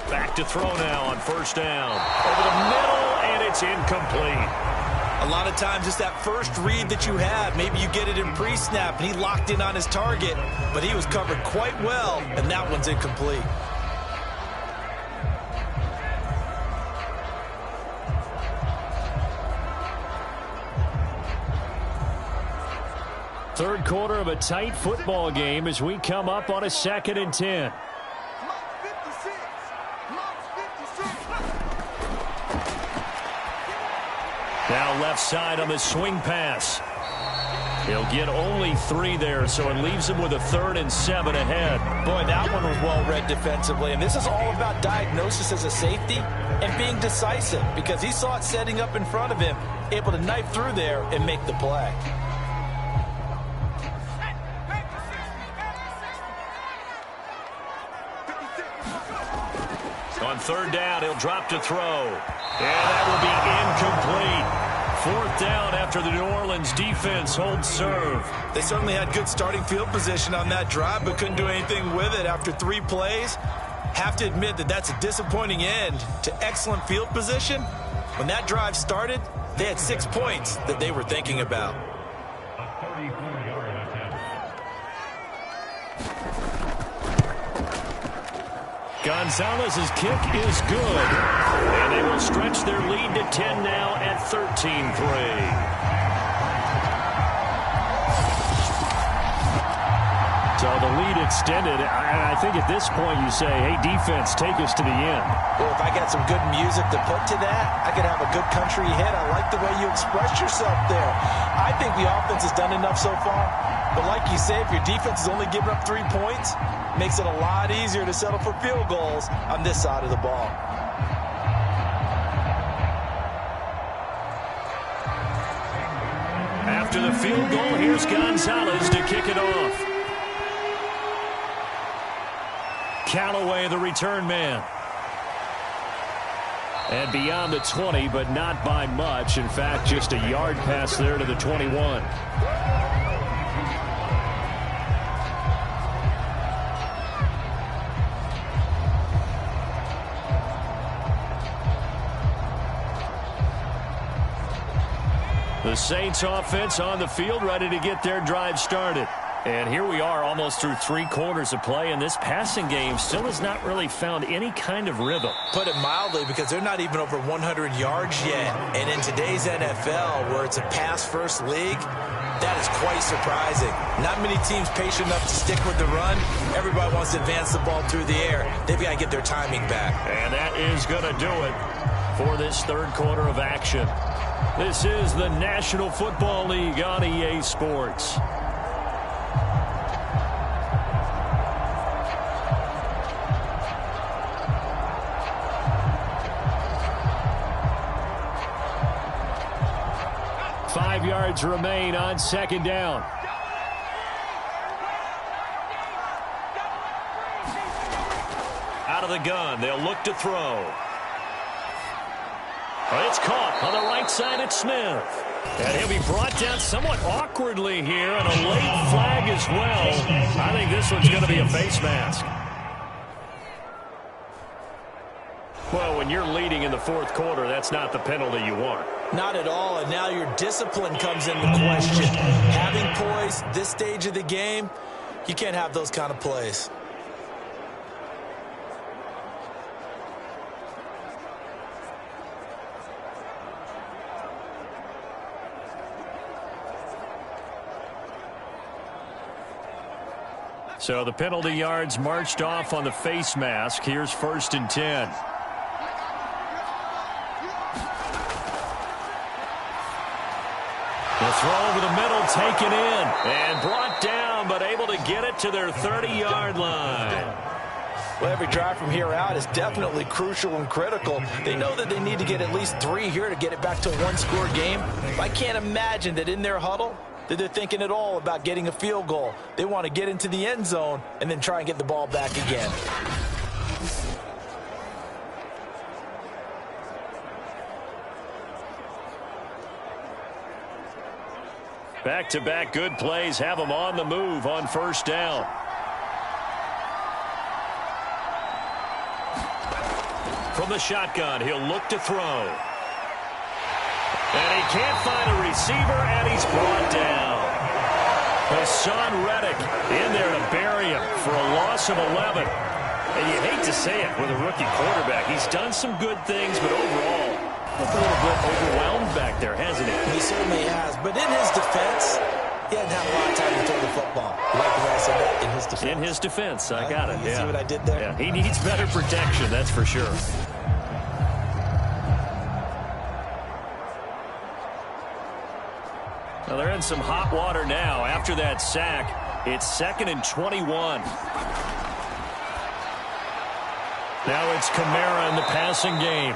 [SPEAKER 2] Back to throw now on first down. Over the middle, and it's incomplete.
[SPEAKER 3] A lot of times it's that first read that you have. Maybe you get it in pre-snap, and he locked in on his target, but he was covered quite well, and that one's incomplete.
[SPEAKER 2] Third quarter of a tight football game as we come up on a 2nd and 10. Now left side on the swing pass. He'll get only 3 there, so it leaves him with a 3rd and 7 ahead.
[SPEAKER 3] Boy, that one was well read defensively, and this is all about diagnosis as a safety and being decisive, because he saw it setting up in front of him, able to knife through there and make the play.
[SPEAKER 2] On third down, he'll drop to throw. And that will be incomplete. 4th down after the New Orleans defense holds serve.
[SPEAKER 3] They certainly had good starting field position on that drive, but couldn't do anything with it after 3 plays. Have to admit that that's a disappointing end to excellent field position. When that drive started, they had 6 points that they were thinking about.
[SPEAKER 2] Gonzalez's kick is good. And they will stretch their lead to 10 now at 13-3. So the lead extended. I think at this point you say, hey, defense, take us to the end.
[SPEAKER 3] Well, if I got some good music to put to that, I could have a good country hit. I like the way you express yourself there. I think the offense has done enough so far. But like you say, if your defense is only giving up 3 points, makes it a lot easier to settle for field goals on this side of the ball.
[SPEAKER 2] After the field goal, here's Gonzalez to kick it off. Callaway, the return man. And beyond the 20, but not by much. In fact, just a yard pass there to the 21. The Saints offense on the field, ready to get their drive started. And here we are almost through 3 quarters of play, and this passing game still has not really found any kind of rhythm.
[SPEAKER 3] Put it mildly, because they're not even over 100 yards yet. And in today's NFL, where it's a pass-first league, that is quite surprising. Not many teams patient enough to stick with the run. Everybody wants to advance the ball through the air. They've got to get their timing back.
[SPEAKER 2] And that is going to do it for this third quarter of action. This is the National Football League on EA Sports. Five yards remain on second down. Out of the gun, they'll look to throw. It's caught on the right side at Smith. And he'll be brought down somewhat awkwardly here, and a late flag as well. I think this one's going to be a face mask. Well, when you're leading in the fourth quarter, that's not the penalty you want.
[SPEAKER 3] Not at all, and now your discipline comes into question. Having poise this stage of the game, you can't have those kind of plays.
[SPEAKER 2] So the penalty yards marched off on the face mask. Here's 1st and 10. The throw over the middle, taken in, and brought down, but able to get it to their 30-yard line.
[SPEAKER 3] Well, every drive from here out is definitely crucial and critical. They know that they need to get at least 3 here to get it back to a one-score game. I can't imagine that in their huddle that they're thinking at all about getting a field goal. They want to get into the end zone and then try and get the ball back again.
[SPEAKER 2] Back-to-back good plays have them on the move on first down. From the shotgun, he'll look to throw. And he can't find a receiver, and he's brought down. Hassan Reddick in there to bury him for a loss of 11. And you hate to say it with a rookie quarterback. He's done some good things, but overall, a little bit overwhelmed back there, hasn't he?
[SPEAKER 3] He certainly has. But in his defense, he hasn't had a lot of time to throw the football. You like the way I said that? In his defense.
[SPEAKER 2] In his defense. I got it.
[SPEAKER 3] You see what I did there?
[SPEAKER 2] Yeah, he needs better protection, that's for sure. Well, they're in some hot water now. After that sack, it's 2nd and 21. Now it's Kamara in the passing game.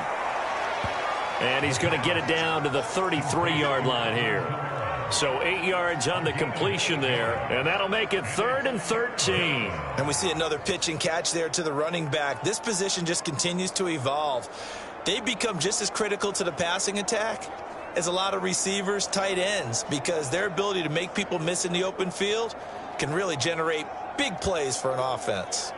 [SPEAKER 2] And he's going to get it down to the 33-yard line here. So 8 yards on the completion there, and that'll make it 3rd and 13.
[SPEAKER 3] And we see another pitch and catch there to the running back. This position just continues to evolve. They become just as critical to the passing attack as a lot of receivers, tight ends, because their ability to make people miss in the open field can really generate big plays for an offense.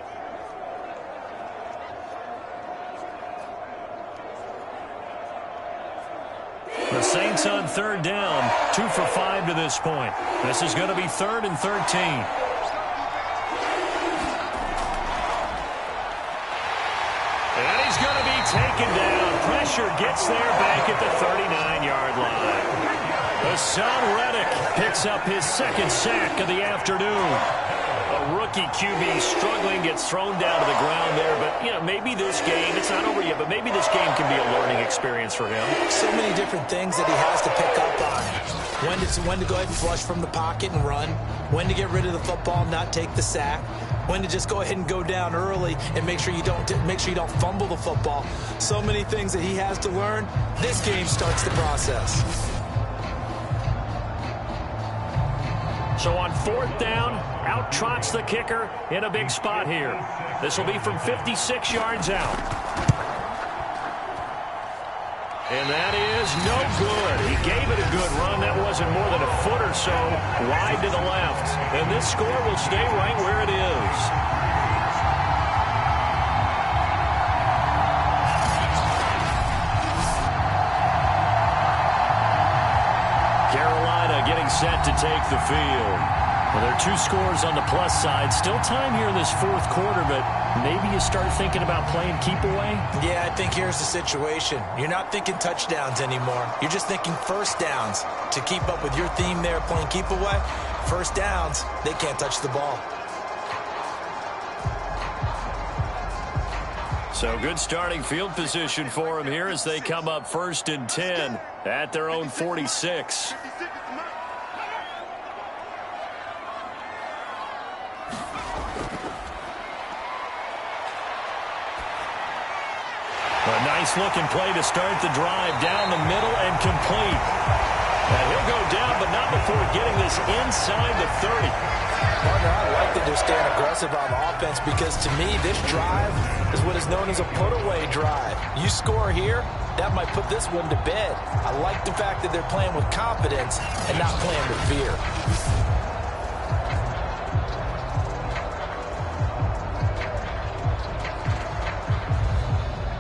[SPEAKER 2] The Saints on 3rd down, 2 for 5 to this point. This is going to be 3rd and 13. And he's going to be taken down. Pressure gets there back at the 39-yard line. Hassan Reddick picks up his 2nd sack of the afternoon. A rookie QB struggling, gets thrown down to the ground there. But, you know, maybe this game, it's not over yet, but maybe this game can be a learning experience for him.
[SPEAKER 3] So many different things that he has to pick up on. When to go ahead and flush from the pocket and run. When to get rid of the football, not take the sack. When to just go ahead and go down early and make sure you don't fumble the football. So many things that he has to learn. This game starts the process.
[SPEAKER 2] So on 4th down, out trots the kicker in a big spot here. This will be from 56 yards out. And that is no good. He gave it a good run. That wasn't more than a foot or so wide to the left. And this score will stay right where it is. Carolina getting set to take the field. Well, there are 2 scores on the plus side. Still time here in this 4th quarter, but maybe you start thinking about playing keep away?
[SPEAKER 3] Yeah, I think here's the situation. You're not thinking touchdowns anymore. You're just thinking first downs. To keep up with your theme there, playing keep away, first downs, they can't touch the ball.
[SPEAKER 2] So good starting field position for them here as they come up 1st and 10 at their own 46. A nice-looking play to start the drive down the middle and complete. And he'll go down, but not before getting this inside the 30.
[SPEAKER 3] Partner, I like that they're staying aggressive on offense because, to me, this drive is what is known as a put-away drive. You score here, that might put this one to bed. I like the fact that they're playing with confidence and not playing with fear.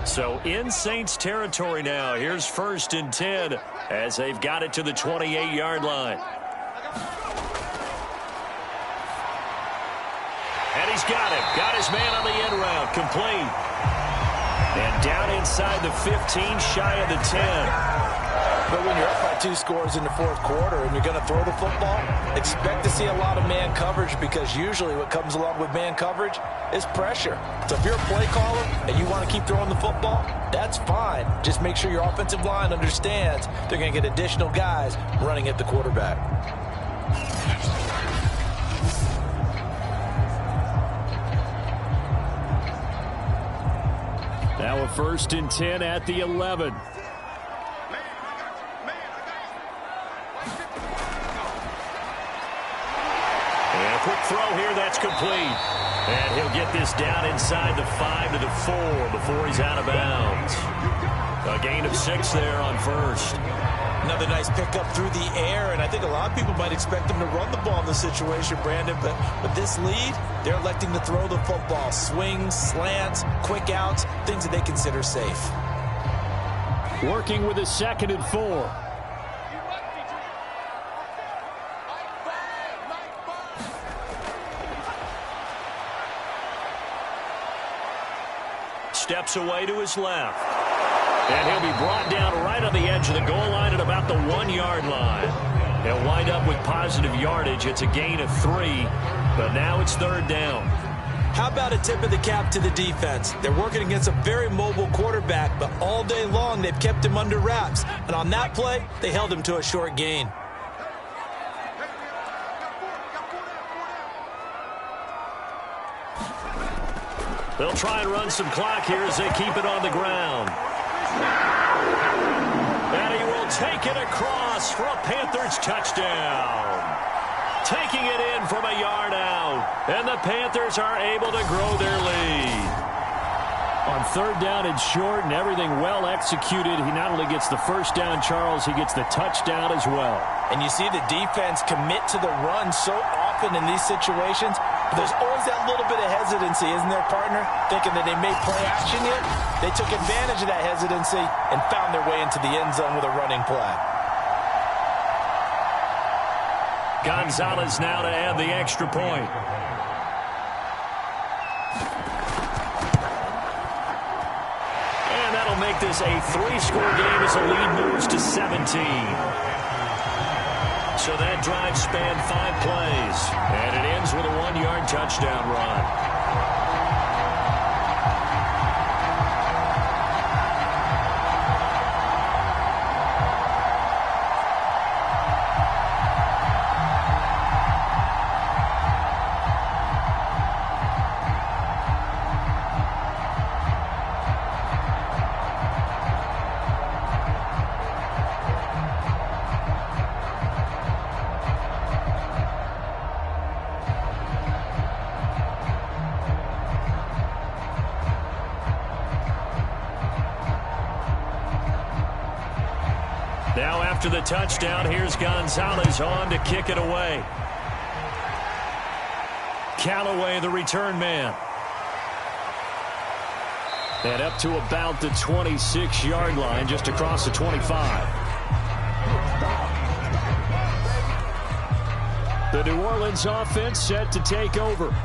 [SPEAKER 2] So in Saints territory now. Here's 1st and 10 as they've got it to the 28-yard line. And he's got him. Got his man on the end route. Complete. And down inside the 15, shy of the 10.
[SPEAKER 3] But when you're up by 2 scores in the fourth quarter and you're going to throw the football, expect to see a lot of man coverage, because usually what comes along with man coverage is pressure. So if you're a play caller and you want to keep throwing the football, that's fine. Just make sure your offensive line understands they're going to get additional guys running at the quarterback.
[SPEAKER 2] Now a 1st and 10 at the 11.
[SPEAKER 4] And a quick throw here, that's complete. And he'll get this down inside the 5 to the 4 before he's out of bounds. A gain of 6 there on 1st.
[SPEAKER 3] Another nice pickup through the air, and I think a lot of people might expect them to run the ball in this situation, Brandon, but with this lead, they're electing to throw the football. Swings, slants, quick outs, things that they consider safe.
[SPEAKER 2] Working with a 2nd and 4.
[SPEAKER 4] Steps away to his left. And he'll be brought down right on the edge of the goal line at about the 1-yard line. He'll wind up with positive yardage. It's a gain of 3, but now it's 3rd down.
[SPEAKER 3] How about a tip of the cap to the defense? They're working against a very mobile quarterback, but all day long they've kept him under wraps. And on that play, they held him to a short gain.
[SPEAKER 4] They'll try and run some clock here as they keep it on the ground. And he will take it across for a Panthers touchdown. Taking it in from a yard out. And the Panthers are able to grow their lead.
[SPEAKER 2] On 3rd down and short and everything well executed, he not only gets the 1st down, Charles, he gets the touchdown as well.
[SPEAKER 3] And you see the defense commit to the run so often in these situations. There's always that little bit of hesitancy, isn't there, partner? Thinking that they may play action yet. They took advantage of that hesitancy and found their way into the end zone with a running play.
[SPEAKER 4] Gonzalez now to add the extra point. And that'll make this a 3-score game as the lead moves to 17. So that drive spanned 5 plays, and it ends with a 1-yard touchdown run. Now after the touchdown, here's Gonzalez on to kick it away. Callaway, the return man. And up to about the 26-yard line, just across the 25. The New Orleans offense set to take over.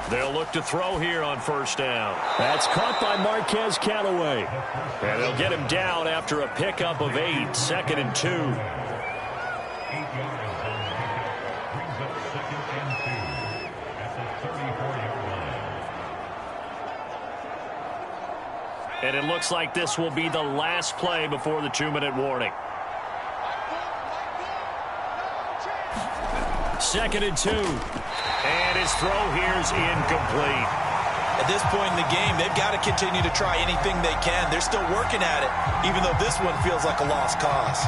[SPEAKER 4] They'll look to throw here on 1st down.
[SPEAKER 2] That's caught by Marquez Callaway.
[SPEAKER 4] And they'll get him down after a pickup of 8, 2nd and 2. And it looks like this will be the last play before the 2-minute warning. 2nd and 2. And his throw here's incomplete.
[SPEAKER 3] At this point in the game, they've got to continue to try anything they can. They're still working at it, even though this one feels like a lost cause.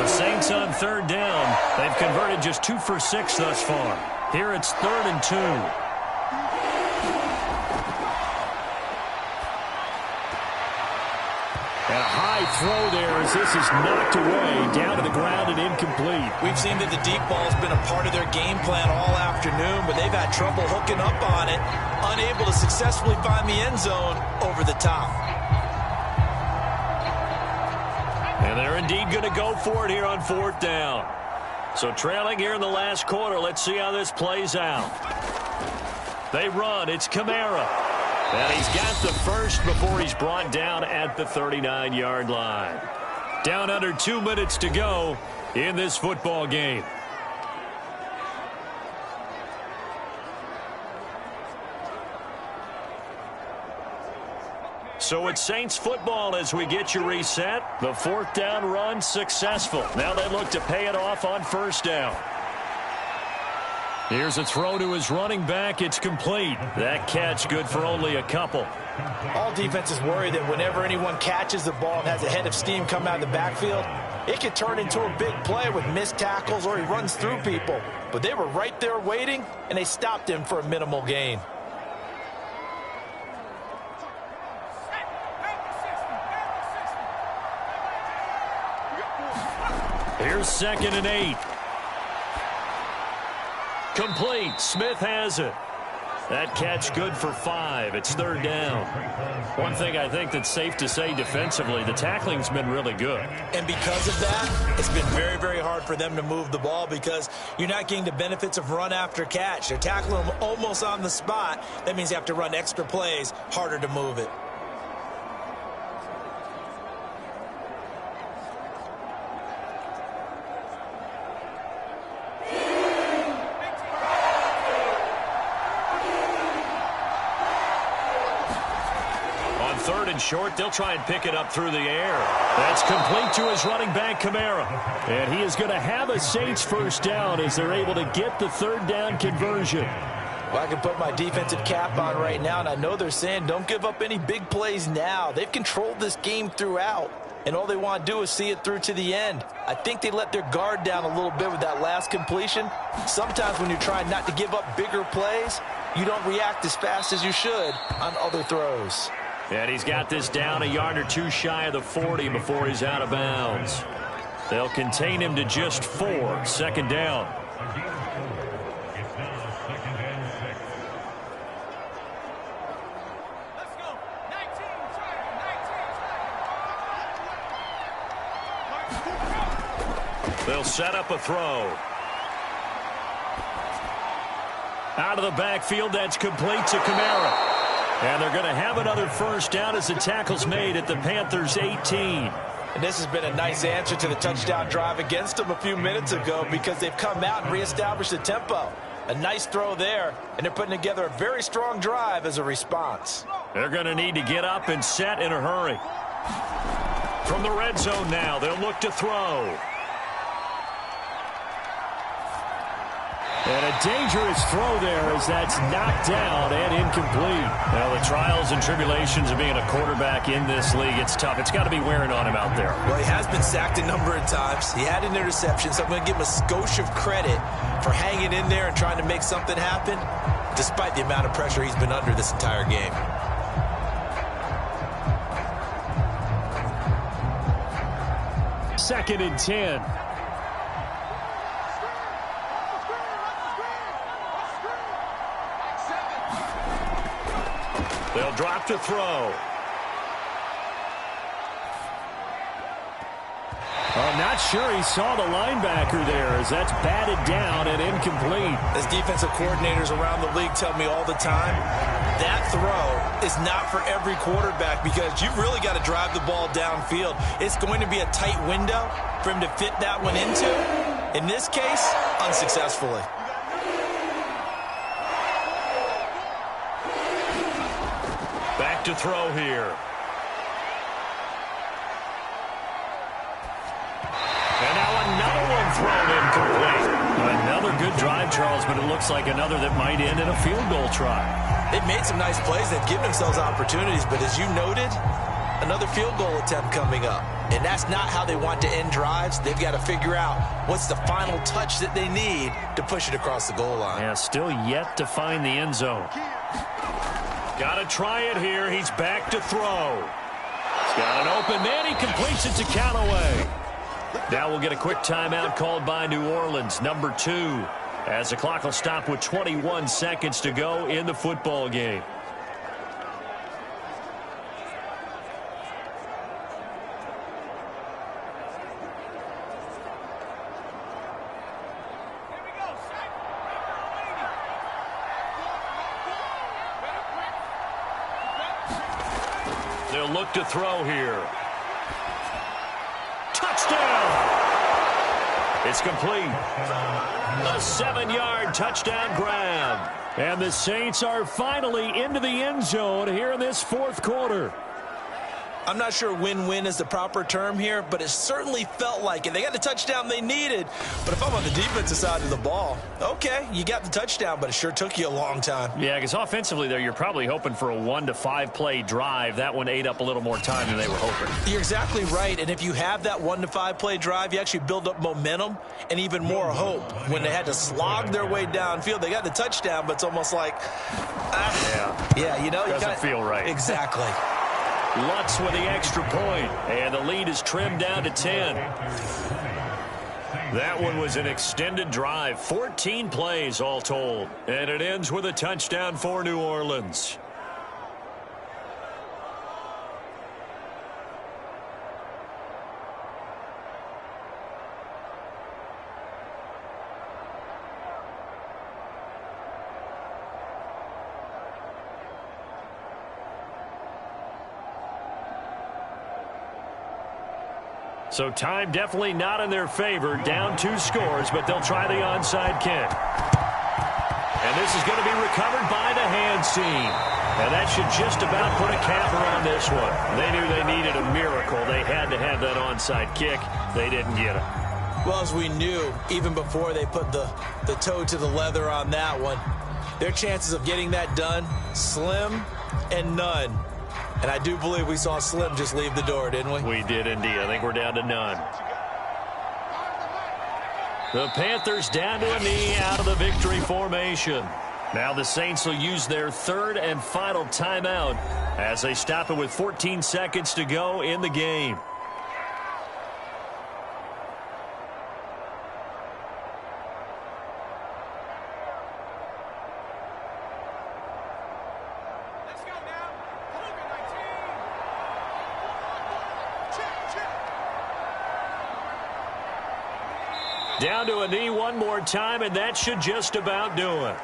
[SPEAKER 4] The Saints on 3rd down. They've converted just 2 for 6 thus far. Here it's 3rd and 2.
[SPEAKER 2] And a high throw there as this is knocked away, down to the ground and incomplete.
[SPEAKER 3] We've seen that the deep ball's been a part of their game plan all afternoon, but they've had trouble hooking up on it, unable to successfully find the end zone over the top.
[SPEAKER 2] And they're indeed going to go for it here on 4th down. So trailing here in the last quarter, let's see how this plays out. They run, it's Kamara. And he's got the first before he's brought down at the 39-yard line. Down under 2 minutes to go in this football game. So it's Saints football as we get you reset. The 4th down run successful. Now they look to pay it off on 1st down. Here's a throw to his running back. It's complete. That catch good for only a couple.
[SPEAKER 3] All defenses worry that whenever anyone catches the ball and has a head of steam come out of the backfield, it could turn into a big play with missed tackles or he runs through people. But they were right there waiting, and they stopped him for a minimal gain.
[SPEAKER 2] Here's 2nd and 8. Complete. Smith has it. That catch good for 5. It's 3rd down. One thing I think that's safe to say defensively, the tackling's been really good.
[SPEAKER 3] And because of that, it's been very, very hard for them to move the ball because you're not getting the benefits of run after catch. They're tackling them almost on the spot. That means you have to run extra plays, harder to move it.
[SPEAKER 2] Short, they'll try and pick it up through the air. That's complete to his running back, Kamara. And he is going to have a Saints 1st down as they're able to get the 3rd down conversion.
[SPEAKER 3] Well, I can put my defensive cap on right now, and I know they're saying don't give up any big plays now. They've controlled this game throughout, and all they want to do is see it through to the end. I think they let their guard down a little bit with that last completion. Sometimes when you're trying not to give up bigger plays, you don't react as fast as you should on other throws.
[SPEAKER 2] And he's got this down a yard or two shy of the 40 before he's out of bounds. They'll contain him to just 4. 2nd down. They'll set up a throw. Out of the backfield, that's complete to Kamara. And they're going to have another 1st down as the tackle's made at the Panthers' 18.
[SPEAKER 3] And this has been a nice answer to the touchdown drive against them a few minutes ago because they've come out and reestablished the tempo. A nice throw there, and they're putting together a very strong drive as a response.
[SPEAKER 2] They're going to need to get up and set in a hurry. From the red zone now, they'll look to throw. And a dangerous throw there as that's knocked down and incomplete. Well, the trials and tribulations of being a quarterback in this league, it's tough. It's got to be wearing on him out there.
[SPEAKER 3] Well, he has been sacked a number of times. He had an interception, so I'm going to give him a skosh of credit for hanging in there and trying to make something happen, despite the amount of pressure he's been under this entire game.
[SPEAKER 2] Second and 10. They'll drop to throw. I'm not sure he saw the linebacker there as that's batted down and incomplete.
[SPEAKER 3] As defensive coordinators around the league tell me all the time, that throw is not for every quarterback because you've really got to drive the ball downfield. It's going to be a tight window for him to fit that one into. In this case, unsuccessfully.
[SPEAKER 2] Back to throw here. And now another one thrown incomplete. Another good drive, Charles, but it looks like another that might end in a field goal try.
[SPEAKER 3] They've made some nice plays. They've given themselves opportunities, but as you noted, another field goal attempt coming up. And that's not how they want to end drives. They've got to figure out what's the final touch that they need to push it across the goal line.
[SPEAKER 2] Yeah, still yet to find the end zone. Got to try it here. He's back to throw. He's got an open, and he completes it to Callaway. Now we'll get a quick timeout called by New Orleans, number 2, as the clock will stop with 21 seconds to go in the football game. They'll look to throw here. Touchdown! It's complete. A 7-yard touchdown grab. And the Saints are finally into the end zone here in this fourth quarter.
[SPEAKER 3] I'm not sure win-win is the proper term here, but it certainly felt like it. They got the touchdown they needed, but if I'm on the defensive side of the ball, okay, you got the touchdown, but it sure took you a long time.
[SPEAKER 2] Yeah, because offensively there, you're probably hoping for a 1 to 5 play drive. That one ate up a little more time than they were hoping.
[SPEAKER 3] You're exactly right, and if you have that 1 to 5 play drive, you actually build up momentum and even more hope. When they had to slog their way downfield, they got the touchdown, but it's almost like, yeah, you know,
[SPEAKER 2] doesn't feel right.
[SPEAKER 3] Exactly.
[SPEAKER 2] Lutz with the extra point, and the lead is trimmed down to 10. That one was an extended drive, 14 plays all told, and it ends with a touchdown for New Orleans. So time definitely not in their favor. Down 2 scores, but they'll try the onside kick. And this is going to be recovered by the hands team. And that should just about put a cap around this one. They knew they needed a miracle. They had to have that onside kick. They didn't get it.
[SPEAKER 3] Well, as we knew, even before they put the toe to the leather on that one, their chances of getting that done, slim and none. And I do believe we saw Slim just leave the door, didn't we?
[SPEAKER 2] We did indeed. I think we're down to none. The Panthers down to a knee out of the victory formation. Now the Saints will use their 3rd and final timeout as they stop it with 14 seconds to go in the game. Down to a knee one more time, and that should just about do it.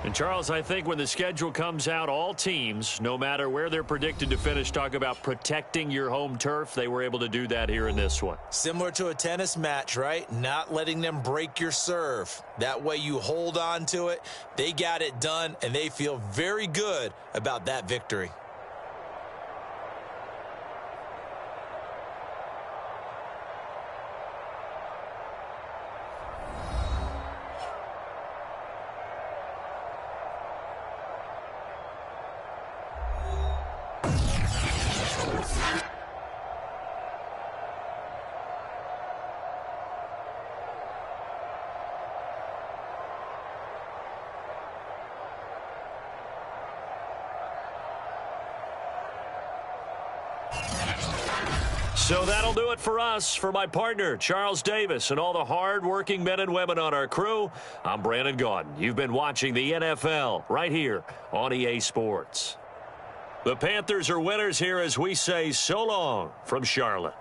[SPEAKER 2] And, Charles, I think when the schedule comes out, all teams, no matter where they're predicted to finish, talk about protecting your home turf. They were able to do that here in this one.
[SPEAKER 3] Similar to a tennis match, right? Not letting them break your serve. That way you hold on to it. They got it done, and they feel very good about that victory.
[SPEAKER 2] So that'll do it for us. For my partner, Charles Davis, and all the hard-working men and women on our crew, I'm Brandon Gaudin. You've been watching the NFL right here on EA Sports. The Panthers are winners here as we say so long from Charlotte.